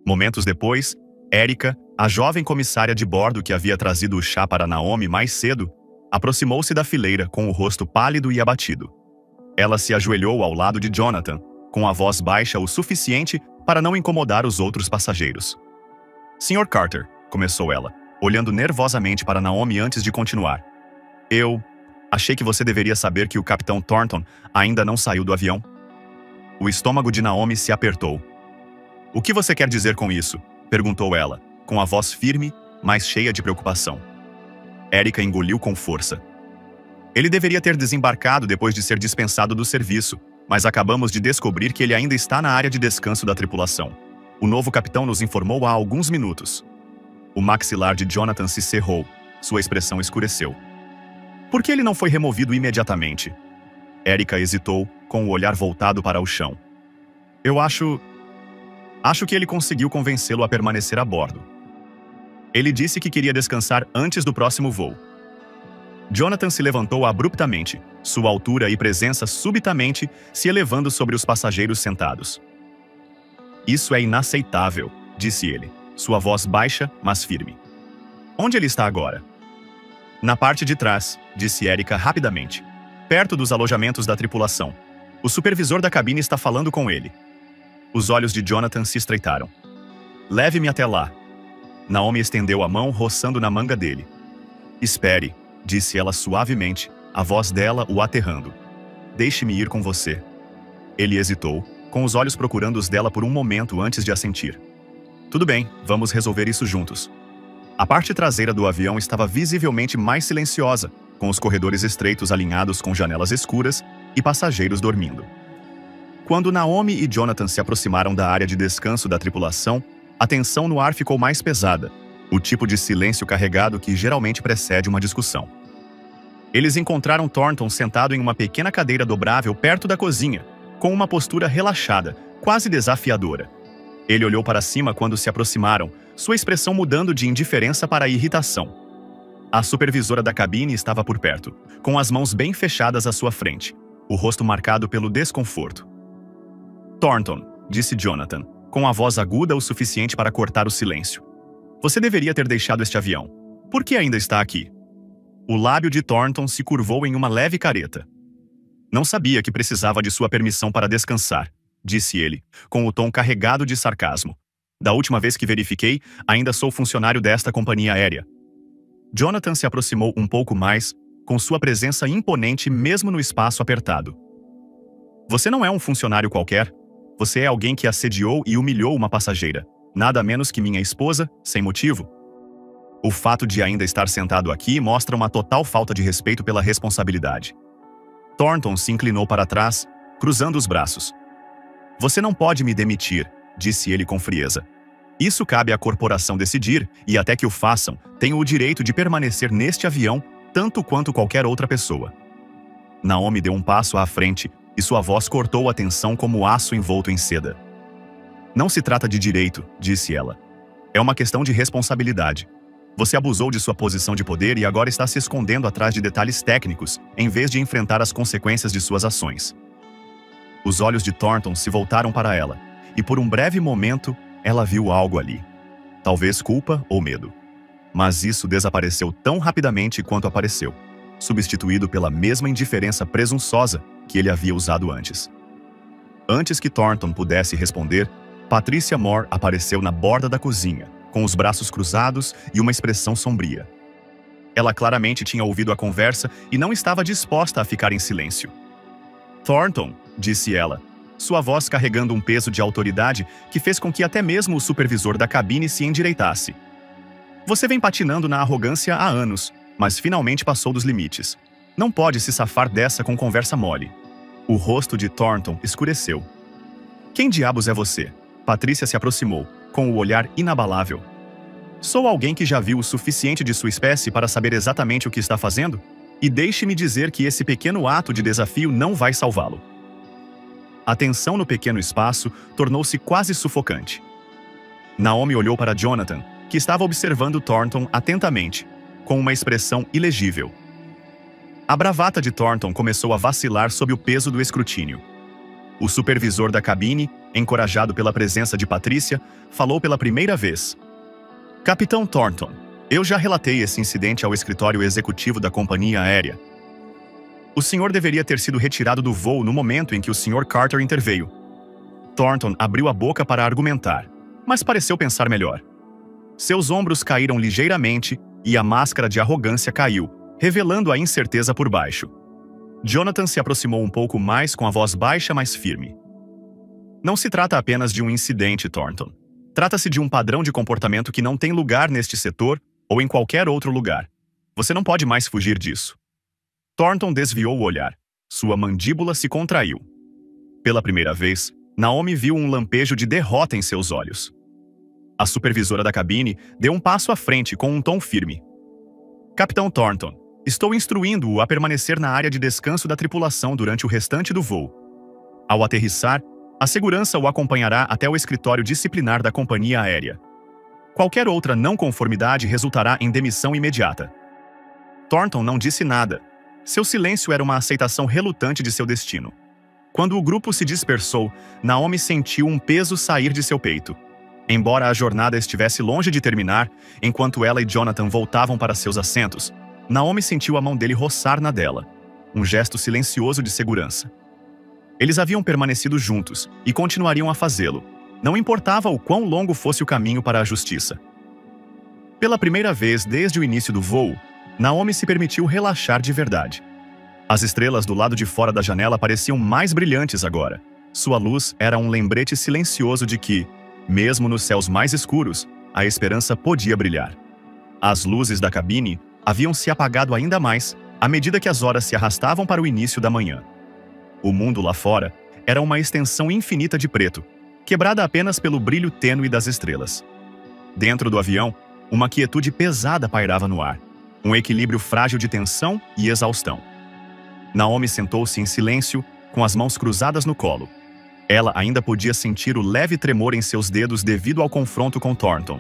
Momentos depois, Erica, a jovem comissária de bordo que havia trazido o chá para Naomi mais cedo, aproximou-se da fileira com o rosto pálido e abatido. Ela se ajoelhou ao lado de Jonathan, com a voz baixa o suficiente para não incomodar os outros passageiros. Sr. Carter, começou ela, olhando nervosamente para Naomi antes de continuar. Eu achei que você deveria saber que o Capitão Thornton ainda não saiu do avião. O estômago de Naomi se apertou. O que você quer dizer com isso? Perguntou ela, com a voz firme, mas cheia de preocupação. Erica engoliu com força. Ele deveria ter desembarcado depois de ser dispensado do serviço, mas acabamos de descobrir que ele ainda está na área de descanso da tripulação. O novo capitão nos informou há alguns minutos. O maxilar de Jonathan se cerrou. Sua expressão escureceu. Por que ele não foi removido imediatamente? Erica hesitou, com o olhar voltado para o chão. Eu acho que ele conseguiu convencê-lo a permanecer a bordo. Ele disse que queria descansar antes do próximo voo. Jonathan se levantou abruptamente, sua altura e presença subitamente se elevando sobre os passageiros sentados. Isso é inaceitável, disse ele, sua voz baixa, mas firme. Onde ele está agora? Na parte de trás, disse Erica rapidamente, perto dos alojamentos da tripulação. O supervisor da cabine está falando com ele. Os olhos de Jonathan se estreitaram. Leve-me até lá. Naomi estendeu a mão, roçando na manga dele. Espere, disse ela suavemente, a voz dela o aterrando. Deixe-me ir com você. Ele hesitou, com os olhos procurando os dela por um momento antes de assentir. Tudo bem, vamos resolver isso juntos. A parte traseira do avião estava visivelmente mais silenciosa, com os corredores estreitos alinhados com janelas escuras e passageiros dormindo. Quando Naomi e Jonathan se aproximaram da área de descanso da tripulação, a tensão no ar ficou mais pesada, o tipo de silêncio carregado que geralmente precede uma discussão. Eles encontraram Thornton sentado em uma pequena cadeira dobrável perto da cozinha, com uma postura relaxada, quase desafiadora. Ele olhou para cima quando se aproximaram, sua expressão mudando de indiferença para irritação. A supervisora da cabine estava por perto, com as mãos bem fechadas à sua frente, o rosto marcado pelo desconforto. Thornton, disse Jonathan, com a voz aguda o suficiente para cortar o silêncio. Você deveria ter deixado este avião. Por que ainda está aqui? O lábio de Thornton se curvou em uma leve careta. Não sabia que precisava de sua permissão para descansar, disse ele, com o tom carregado de sarcasmo. Da última vez que verifiquei, ainda sou funcionário desta companhia aérea. Jonathan se aproximou um pouco mais, com sua presença imponente mesmo no espaço apertado. Você não é um funcionário qualquer. Você é alguém que assediou e humilhou uma passageira, nada menos que minha esposa, sem motivo. O fato de ainda estar sentado aqui mostra uma total falta de respeito pela responsabilidade. Thornton se inclinou para trás, cruzando os braços. Você não pode me demitir, disse ele com frieza. Isso cabe à corporação decidir, e até que o façam, tenho o direito de permanecer neste avião tanto quanto qualquer outra pessoa. Naomi deu um passo à frente, e sua voz cortou a tensão como aço envolto em seda. Não se trata de direito, disse ela. É uma questão de responsabilidade. Você abusou de sua posição de poder e agora está se escondendo atrás de detalhes técnicos, em vez de enfrentar as consequências de suas ações. Os olhos de Thornton se voltaram para ela, e por um breve momento, ela viu algo ali. Talvez culpa ou medo. Mas isso desapareceu tão rapidamente quanto apareceu, substituído pela mesma indiferença presunçosa que ele havia usado antes. Antes que Thornton pudesse responder, Patricia Moore apareceu na borda da cozinha, com os braços cruzados e uma expressão sombria. Ela claramente tinha ouvido a conversa e não estava disposta a ficar em silêncio. Thornton, disse ela, sua voz carregando um peso de autoridade que fez com que até mesmo o supervisor da cabine se endireitasse. Você vem patinando na arrogância há anos, mas finalmente passou dos limites. Não pode se safar dessa com conversa mole. O rosto de Thornton escureceu. Quem diabos é você? Patrícia se aproximou, com o olhar inabalável. Sou alguém que já viu o suficiente de sua espécie para saber exatamente o que está fazendo? E deixe-me dizer que esse pequeno ato de desafio não vai salvá-lo. A tensão no pequeno espaço tornou-se quase sufocante. Naomi olhou para Jonathan, que estava observando Thornton atentamente, com uma expressão ilegível. A bravata de Thornton começou a vacilar sob o peso do escrutínio. O supervisor da cabine, encorajado pela presença de Patrícia, falou pela primeira vez. Capitão Thornton, eu já relatei esse incidente ao escritório executivo da companhia aérea. O senhor deveria ter sido retirado do voo no momento em que o Sr. Carter interveio. Thornton abriu a boca para argumentar, mas pareceu pensar melhor. Seus ombros caíram ligeiramente e a máscara de arrogância caiu, revelando a incerteza por baixo. Jonathan se aproximou um pouco mais com a voz baixa, mas firme. Não se trata apenas de um incidente, Thornton. Trata-se de um padrão de comportamento que não tem lugar neste setor ou em qualquer outro lugar. Você não pode mais fugir disso. Thornton desviou o olhar. Sua mandíbula se contraiu. Pela primeira vez, Naomi viu um lampejo de derrota em seus olhos. A supervisora da cabine deu um passo à frente com um tom firme. Capitão Thornton, estou instruindo-o a permanecer na área de descanso da tripulação durante o restante do voo. Ao aterrissar, a segurança o acompanhará até o escritório disciplinar da companhia aérea. Qualquer outra não conformidade resultará em demissão imediata. Thornton não disse nada. Seu silêncio era uma aceitação relutante de seu destino. Quando o grupo se dispersou, Naomi sentiu um peso sair de seu peito. Embora a jornada estivesse longe de terminar, enquanto ela e Jonathan voltavam para seus assentos, Naomi sentiu a mão dele roçar na dela, um gesto silencioso de segurança. Eles haviam permanecido juntos e continuariam a fazê-lo. Não importava o quão longo fosse o caminho para a justiça. Pela primeira vez desde o início do voo, Naomi se permitiu relaxar de verdade. As estrelas do lado de fora da janela pareciam mais brilhantes agora. Sua luz era um lembrete silencioso de que, mesmo nos céus mais escuros, a esperança podia brilhar. As luzes da cabine haviam se apagado ainda mais à medida que as horas se arrastavam para o início da manhã. O mundo lá fora era uma extensão infinita de preto, quebrada apenas pelo brilho tênue das estrelas. Dentro do avião, uma quietude pesada pairava no ar, um equilíbrio frágil de tensão e exaustão. Naomi sentou-se em silêncio, com as mãos cruzadas no colo. Ela ainda podia sentir o leve tremor em seus dedos devido ao confronto com Thornton.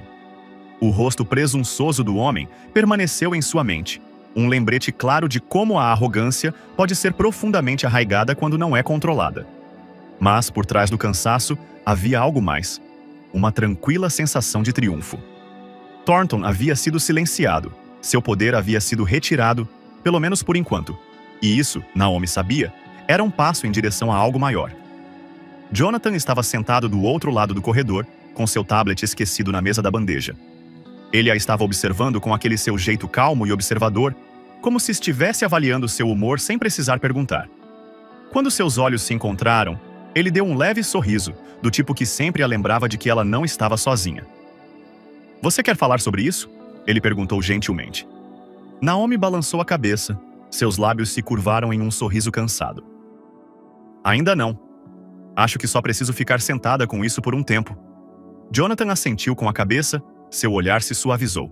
O rosto presunçoso do homem permaneceu em sua mente, um lembrete claro de como a arrogância pode ser profundamente arraigada quando não é controlada. Mas, por trás do cansaço, havia algo mais. Uma tranquila sensação de triunfo. Thornton havia sido silenciado. Seu poder havia sido retirado, pelo menos por enquanto. E isso, Naomi sabia, era um passo em direção a algo maior. Jonathan estava sentado do outro lado do corredor, com seu tablet esquecido na mesa da bandeja. Ele a estava observando com aquele seu jeito calmo e observador, como se estivesse avaliando seu humor sem precisar perguntar. Quando seus olhos se encontraram, ele deu um leve sorriso, do tipo que sempre a lembrava de que ela não estava sozinha. "Você quer falar sobre isso?" ele perguntou gentilmente. Naomi balançou a cabeça. Seus lábios se curvaram em um sorriso cansado. "Ainda não. Acho que só preciso ficar sentada com isso por um tempo." Jonathan assentiu com a cabeça, seu olhar se suavizou.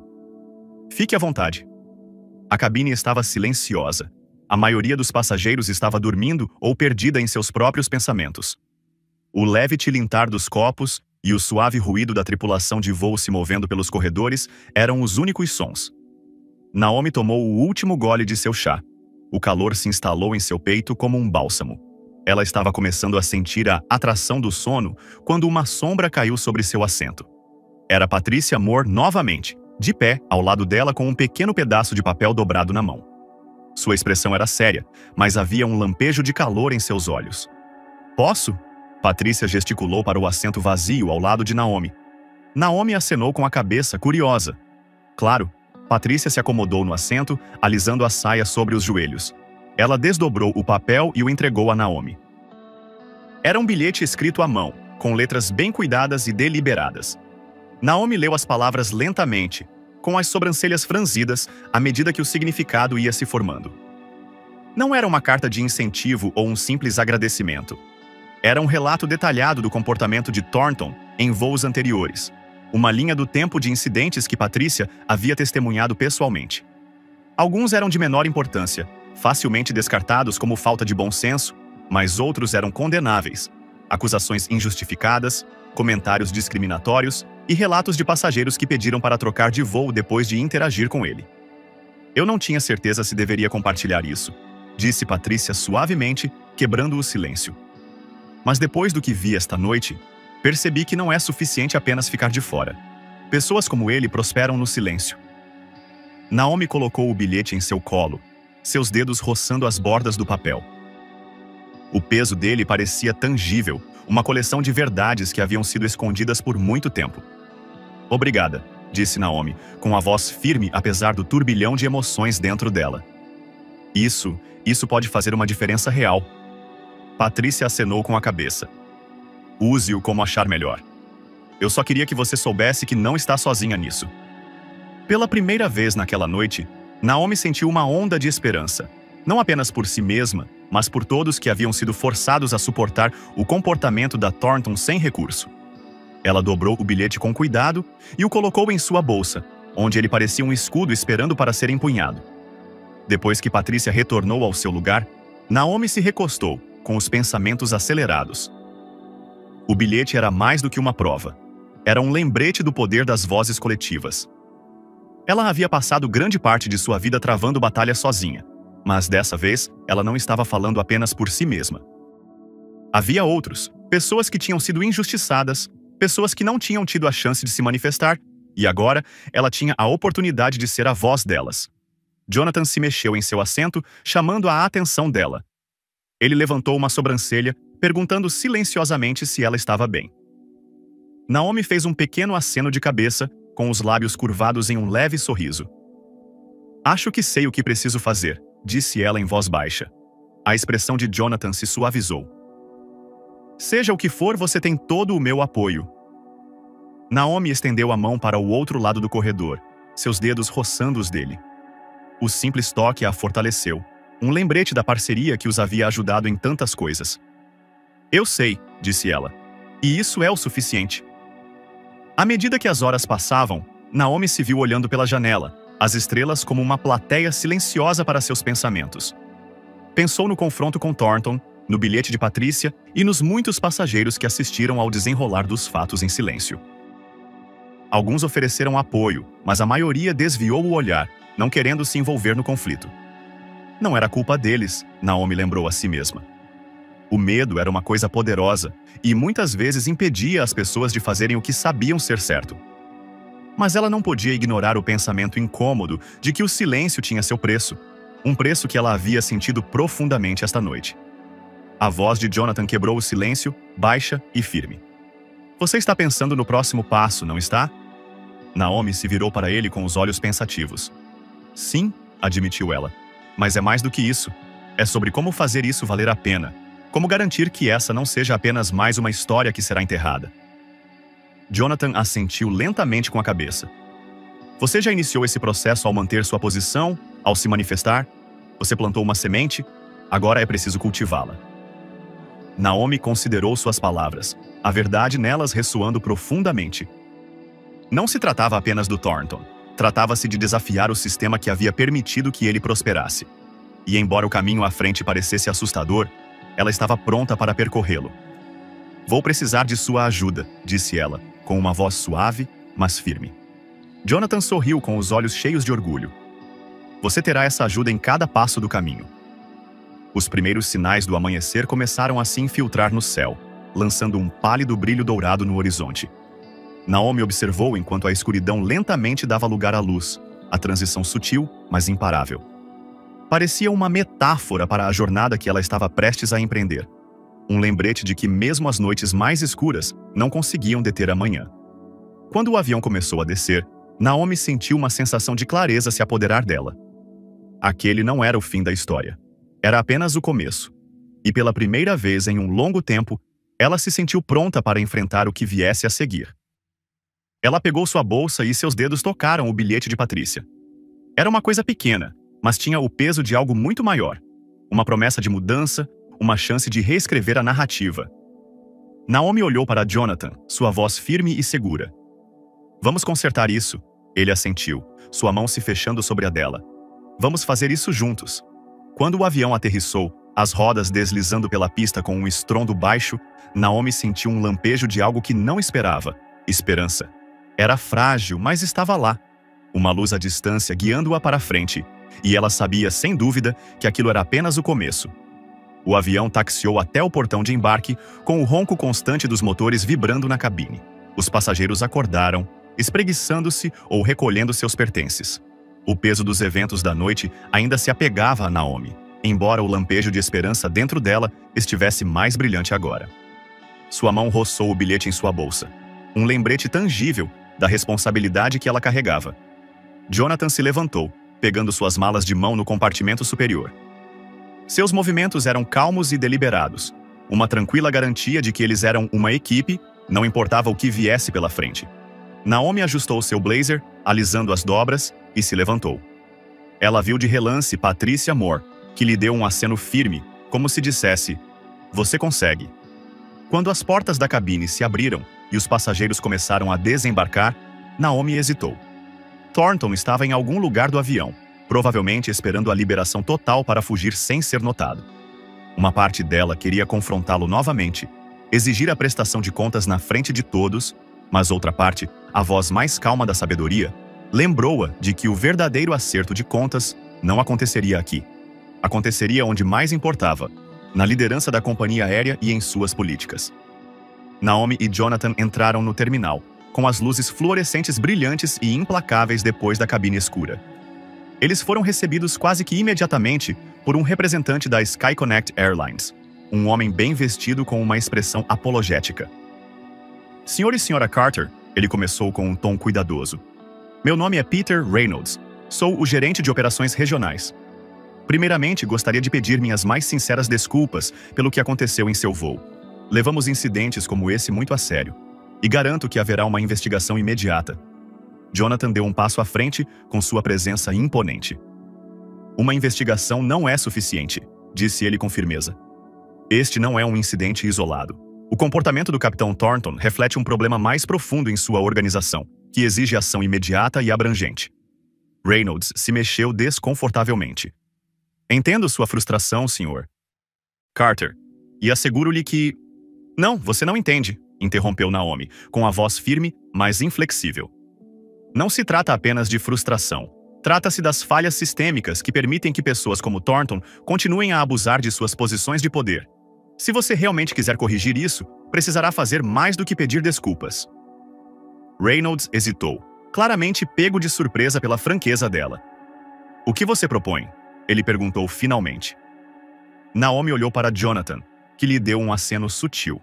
"Fique à vontade." A cabine estava silenciosa. A maioria dos passageiros estava dormindo ou perdida em seus próprios pensamentos. O leve tilintar dos copos e o suave ruído da tripulação de voo se movendo pelos corredores eram os únicos sons. Naomi tomou o último gole de seu chá. O calor se instalou em seu peito como um bálsamo. Ela estava começando a sentir a atração do sono quando uma sombra caiu sobre seu assento. Era Patricia Moore novamente, de pé ao lado dela com um pequeno pedaço de papel dobrado na mão. Sua expressão era séria, mas havia um lampejo de calor em seus olhos. "Posso?" Patricia gesticulou para o assento vazio ao lado de Naomi. Naomi acenou com a cabeça, curiosa. "Claro." Patricia se acomodou no assento, alisando a saia sobre os joelhos. Ela desdobrou o papel e o entregou a Naomi. Era um bilhete escrito à mão, com letras bem cuidadas e deliberadas. Naomi leu as palavras lentamente, com as sobrancelhas franzidas, à medida que o significado ia se formando. Não era uma carta de incentivo ou um simples agradecimento. Era um relato detalhado do comportamento de Thornton em voos anteriores. Uma linha do tempo de incidentes que Patricia havia testemunhado pessoalmente. Alguns eram de menor importância, facilmente descartados como falta de bom senso, mas outros eram condenáveis. Acusações injustificadas, comentários discriminatórios e relatos de passageiros que pediram para trocar de voo depois de interagir com ele. "Eu não tinha certeza se deveria compartilhar isso", disse Patricia suavemente, quebrando o silêncio. "Mas depois do que vi esta noite, percebi que não é suficiente apenas ficar de fora. Pessoas como ele prosperam no silêncio." Naomi colocou o bilhete em seu colo, seus dedos roçando as bordas do papel. O peso dele parecia tangível, uma coleção de verdades que haviam sido escondidas por muito tempo. Obrigada, disse Naomi, com a voz firme apesar do turbilhão de emoções dentro dela. Isso pode fazer uma diferença real. Patrícia acenou com a cabeça. Use-o como achar melhor. Eu só queria que você soubesse que não está sozinha nisso. Pela primeira vez naquela noite, Naomi sentiu uma onda de esperança, não apenas por si mesma, mas por todos que haviam sido forçados a suportar o comportamento da Thornton sem recurso. Ela dobrou o bilhete com cuidado e o colocou em sua bolsa, onde ele parecia um escudo esperando para ser empunhado. Depois que Patrícia retornou ao seu lugar, Naomi se recostou, com os pensamentos acelerados. O bilhete era mais do que uma prova. Era um lembrete do poder das vozes coletivas. Ela havia passado grande parte de sua vida travando batalha sozinha, mas dessa vez ela não estava falando apenas por si mesma. Havia outros, pessoas que tinham sido injustiçadas, pessoas que não tinham tido a chance de se manifestar, e agora ela tinha a oportunidade de ser a voz delas. Jonathan se mexeu em seu assento, chamando a atenção dela. Ele levantou uma sobrancelha, perguntando silenciosamente se ela estava bem. Naomi fez um pequeno aceno de cabeça, com os lábios curvados em um leve sorriso. Acho que sei o que preciso fazer, disse ela em voz baixa. A expressão de Jonathan se suavizou. Seja o que for, você tem todo o meu apoio. Naomi estendeu a mão para o outro lado do corredor, seus dedos roçando os dele. O simples toque a fortaleceu, um lembrete da parceria que os havia ajudado em tantas coisas. Eu sei, disse ela, e isso é o suficiente. À medida que as horas passavam, Naomi se viu olhando pela janela, as estrelas como uma plateia silenciosa para seus pensamentos. Pensou no confronto com Thornton, no bilhete de Patrícia e nos muitos passageiros que assistiram ao desenrolar dos fatos em silêncio. Alguns ofereceram apoio, mas a maioria desviou o olhar, não querendo se envolver no conflito. Não era culpa deles, Naomi lembrou a si mesma. O medo era uma coisa poderosa e muitas vezes impedia as pessoas de fazerem o que sabiam ser certo. Mas ela não podia ignorar o pensamento incômodo de que o silêncio tinha seu preço, um preço que ela havia sentido profundamente esta noite. A voz de Jonathan quebrou o silêncio, baixa e firme. Você está pensando no próximo passo, não está? Naomi se virou para ele com os olhos pensativos. Sim, admitiu ela. Mas é mais do que isso. É sobre como fazer isso valer a pena. Como garantir que essa não seja apenas mais uma história que será enterrada. Jonathan assentiu lentamente com a cabeça. Você já iniciou esse processo ao manter sua posição, ao se manifestar? Você plantou uma semente? Agora é preciso cultivá-la. Naomi considerou suas palavras, a verdade nelas ressoando profundamente. Não se tratava apenas do Thornton. Tratava-se de desafiar o sistema que havia permitido que ele prosperasse. E embora o caminho à frente parecesse assustador, ela estava pronta para percorrê-lo. Vou precisar de sua ajuda, disse ela, com uma voz suave, mas firme. Jonathan sorriu com os olhos cheios de orgulho. Você terá essa ajuda em cada passo do caminho. Os primeiros sinais do amanhecer começaram a se infiltrar no céu, lançando um pálido brilho dourado no horizonte. Naomi observou enquanto a escuridão lentamente dava lugar à luz, a transição sutil, mas imparável. Parecia uma metáfora para a jornada que ela estava prestes a empreender. Um lembrete de que mesmo as noites mais escuras não conseguiam deter a manhã. Quando o avião começou a descer, Naomi sentiu uma sensação de clareza se apoderar dela. Aquele não era o fim da história. Era apenas o começo. E pela primeira vez em um longo tempo, ela se sentiu pronta para enfrentar o que viesse a seguir. Ela pegou sua bolsa e seus dedos tocaram o bilhete de Patrícia. Era uma coisa pequena, mas tinha o peso de algo muito maior. Uma promessa de mudança, uma chance de reescrever a narrativa. Naomi olhou para Jonathan, sua voz firme e segura. Vamos consertar isso, ele assentiu, sua mão se fechando sobre a dela. Vamos fazer isso juntos. Quando o avião aterrissou, as rodas deslizando pela pista com um estrondo baixo, Naomi sentiu um lampejo de algo que não esperava. Esperança. Era frágil, mas estava lá. Uma luz à distância guiando-a para a frente. E ela sabia, sem dúvida, que aquilo era apenas o começo. O avião taxiou até o portão de embarque, com o ronco constante dos motores vibrando na cabine. Os passageiros acordaram, espreguiçando-se ou recolhendo seus pertences. O peso dos eventos da noite ainda se apegava a Naomi, embora o lampejo de esperança dentro dela estivesse mais brilhante agora. Sua mão roçou o bilhete em sua bolsa, um lembrete tangível da responsabilidade que ela carregava. Jonathan se levantou, pegando suas malas de mão no compartimento superior. Seus movimentos eram calmos e deliberados, uma tranquila garantia de que eles eram uma equipe, não importava o que viesse pela frente. Naomi ajustou seu blazer, alisando as dobras, e se levantou. Ela viu de relance Patricia Moore, que lhe deu um aceno firme, como se dissesse: "Você consegue." Quando as portas da cabine se abriram e os passageiros começaram a desembarcar, Naomi hesitou. Thornton estava em algum lugar do avião, provavelmente esperando a liberação total para fugir sem ser notado. Uma parte dela queria confrontá-lo novamente, exigir a prestação de contas na frente de todos, mas outra parte, a voz mais calma da sabedoria, lembrou-a de que o verdadeiro acerto de contas não aconteceria aqui. Aconteceria onde mais importava, na liderança da companhia aérea e em suas políticas. Naomi e Jonathan entraram no terminal, com as luzes fluorescentes brilhantes e implacáveis depois da cabine escura. Eles foram recebidos quase que imediatamente por um representante da SkyConnect Airlines, um homem bem vestido com uma expressão apologética. "Senhor e senhora Carter", ele começou com um tom cuidadoso. "Meu nome é Peter Reynolds. Sou o gerente de operações regionais. Primeiramente, gostaria de pedir minhas mais sinceras desculpas pelo que aconteceu em seu voo. Levamos incidentes como esse muito a sério, e garanto que haverá uma investigação imediata." Jonathan deu um passo à frente com sua presença imponente. "Uma investigação não é suficiente", disse ele com firmeza. "Este não é um incidente isolado. O comportamento do Capitão Thornton reflete um problema mais profundo em sua organização, que exige ação imediata e abrangente." Reynolds se mexeu desconfortavelmente. "Entendo sua frustração, senhor Carter, e asseguro-lhe que..." "Não, você não entende", interrompeu Naomi, com a voz firme, mas inflexível. "Não se trata apenas de frustração. Trata-se das falhas sistêmicas que permitem que pessoas como Thornton continuem a abusar de suas posições de poder. Se você realmente quiser corrigir isso, precisará fazer mais do que pedir desculpas." Reynolds hesitou, claramente pego de surpresa pela franqueza dela. "O que você propõe?" ele perguntou finalmente. Naomi olhou para Jonathan, que lhe deu um aceno sutil.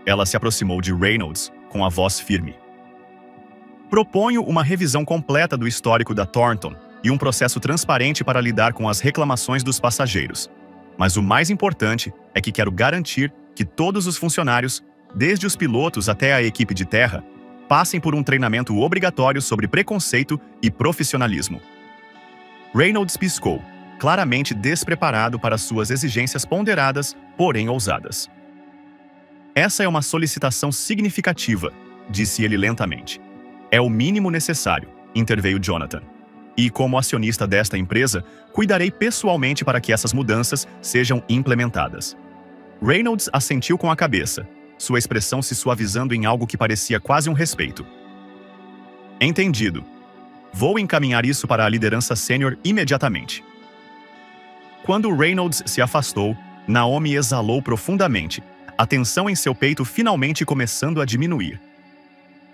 Ela se aproximou de Reynolds, com a voz firme. "Proponho uma revisão completa do histórico da Thornton e um processo transparente para lidar com as reclamações dos passageiros. Mas o mais importante é que quero garantir que todos os funcionários, desde os pilotos até a equipe de terra, passem por um treinamento obrigatório sobre preconceito e profissionalismo." Reynolds piscou, claramente despreparado para suas exigências ponderadas, porém ousadas. "Essa é uma solicitação significativa", disse ele lentamente. "É o mínimo necessário", interveio Jonathan. "E como acionista desta empresa, cuidarei pessoalmente para que essas mudanças sejam implementadas." Reynolds assentiu com a cabeça, sua expressão se suavizando em algo que parecia quase um respeito. "Entendido. Vou encaminhar isso para a liderança sênior imediatamente." Quando Reynolds se afastou, Naomi exalou profundamente, a tensão em seu peito finalmente começando a diminuir.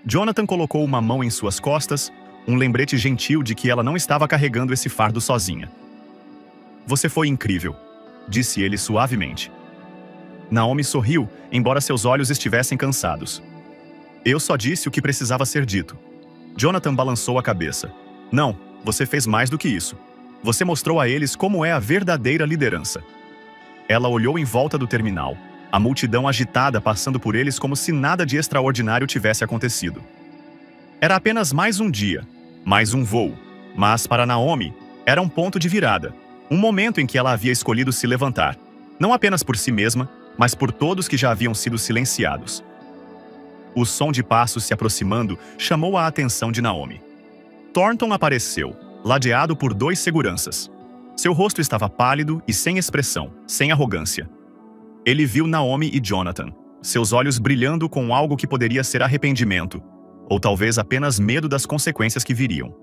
Jonathan colocou uma mão em suas costas, um lembrete gentil de que ela não estava carregando esse fardo sozinha. "Você foi incrível", disse ele suavemente. Naomi sorriu, embora seus olhos estivessem cansados. "Eu só disse o que precisava ser dito." Jonathan balançou a cabeça. "Não, você fez mais do que isso. Você mostrou a eles como é a verdadeira liderança." Ela olhou em volta do terminal, a multidão agitada passando por eles como se nada de extraordinário tivesse acontecido. Era apenas mais um dia, mais um voo, mas para Naomi era um ponto de virada, um momento em que ela havia escolhido se levantar, não apenas por si mesma, mas por todos que já haviam sido silenciados. O som de passos se aproximando chamou a atenção de Naomi. Thornton apareceu, ladeado por 2 seguranças. Seu rosto estava pálido e sem expressão, sem arrogância. Ele viu Naomi e Jonathan, seus olhos brilhando com algo que poderia ser arrependimento, ou talvez apenas medo das consequências que viriam.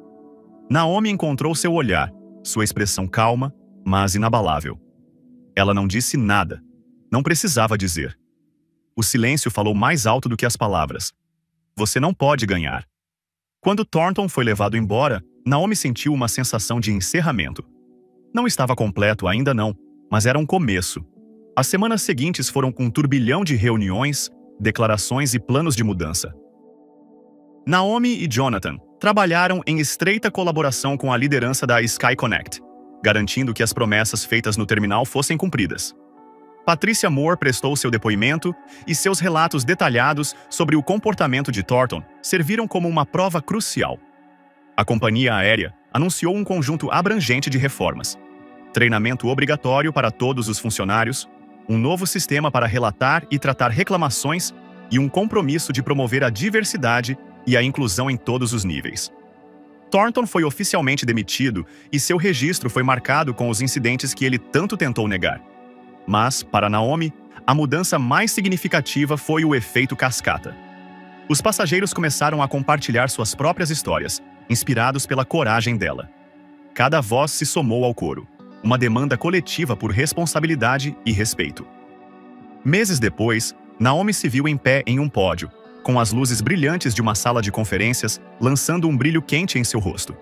Naomi encontrou seu olhar, sua expressão calma, mas inabalável. Ela não disse nada. Não precisava dizer. O silêncio falou mais alto do que as palavras. "Você não pode ganhar." Quando Thornton foi levado embora, Naomi sentiu uma sensação de encerramento. Não estava completo, ainda não, mas era um começo. As semanas seguintes foram um turbilhão de reuniões, declarações e planos de mudança. Naomi e Jonathan trabalharam em estreita colaboração com a liderança da Sky Connect, garantindo que as promessas feitas no terminal fossem cumpridas. Patricia Moore prestou seu depoimento e seus relatos detalhados sobre o comportamento de Thornton serviram como uma prova crucial. A companhia aérea anunciou um conjunto abrangente de reformas: treinamento obrigatório para todos os funcionários, um novo sistema para relatar e tratar reclamações e um compromisso de promover a diversidade e a inclusão em todos os níveis. Thornton foi oficialmente demitido e seu registro foi marcado com os incidentes que ele tanto tentou negar. Mas, para Naomi, a mudança mais significativa foi o efeito cascata. Os passageiros começaram a compartilhar suas próprias histórias, inspirados pela coragem dela. Cada voz se somou ao coro, uma demanda coletiva por responsabilidade e respeito. Meses depois, Naomi se viu em pé em um pódio, com as luzes brilhantes de uma sala de conferências lançando um brilho quente em seu rosto.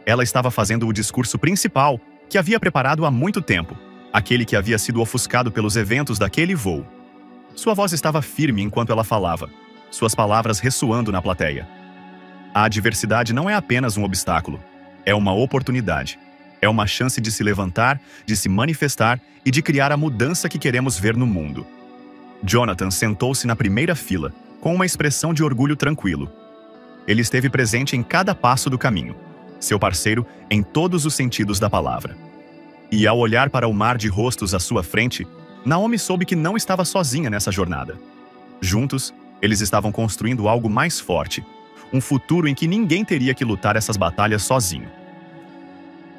Ela estava fazendo o discurso principal que havia preparado há muito tempo, aquele que havia sido ofuscado pelos eventos daquele voo. Sua voz estava firme enquanto ela falava, suas palavras ressoando na plateia. A diversidade não é apenas um obstáculo, é uma oportunidade. É uma chance de se levantar, de se manifestar e de criar a mudança que queremos ver no mundo. Jonathan sentou-se na primeira fila, com uma expressão de orgulho tranquilo. Ele esteve presente em cada passo do caminho, seu parceiro em todos os sentidos da palavra. E ao olhar para o mar de rostos à sua frente, Naomi soube que não estava sozinha nessa jornada. Juntos, eles estavam construindo algo mais forte, um futuro em que ninguém teria que lutar essas batalhas sozinho.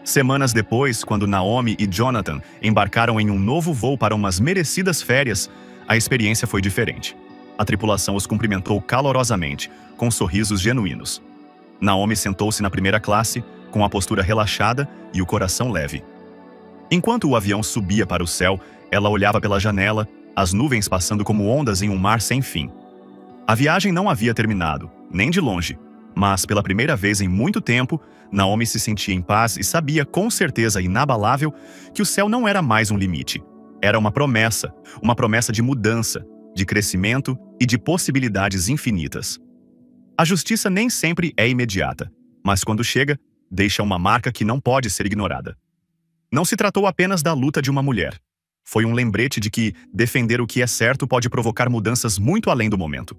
Semanas depois, quando Naomi e Jonathan embarcaram em um novo voo para umas merecidas férias, a experiência foi diferente. A tripulação os cumprimentou calorosamente, com sorrisos genuínos. Naomi sentou-se na primeira classe, com a postura relaxada e o coração leve. Enquanto o avião subia para o céu, ela olhava pela janela, as nuvens passando como ondas em um mar sem fim. A viagem não havia terminado, nem de longe, mas pela primeira vez em muito tempo, Naomi se sentia em paz e sabia com certeza inabalável que o céu não era mais um limite. Era uma promessa de mudança, de crescimento e de possibilidades infinitas. A justiça nem sempre é imediata, mas quando chega, deixa uma marca que não pode ser ignorada. Não se tratou apenas da luta de uma mulher. Foi um lembrete de que defender o que é certo pode provocar mudanças muito além do momento.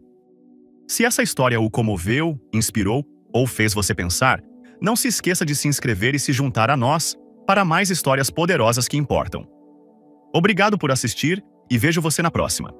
Se essa história o comoveu, inspirou ou fez você pensar, não se esqueça de se inscrever e se juntar a nós para mais histórias poderosas que importam. Obrigado por assistir e vejo você na próxima.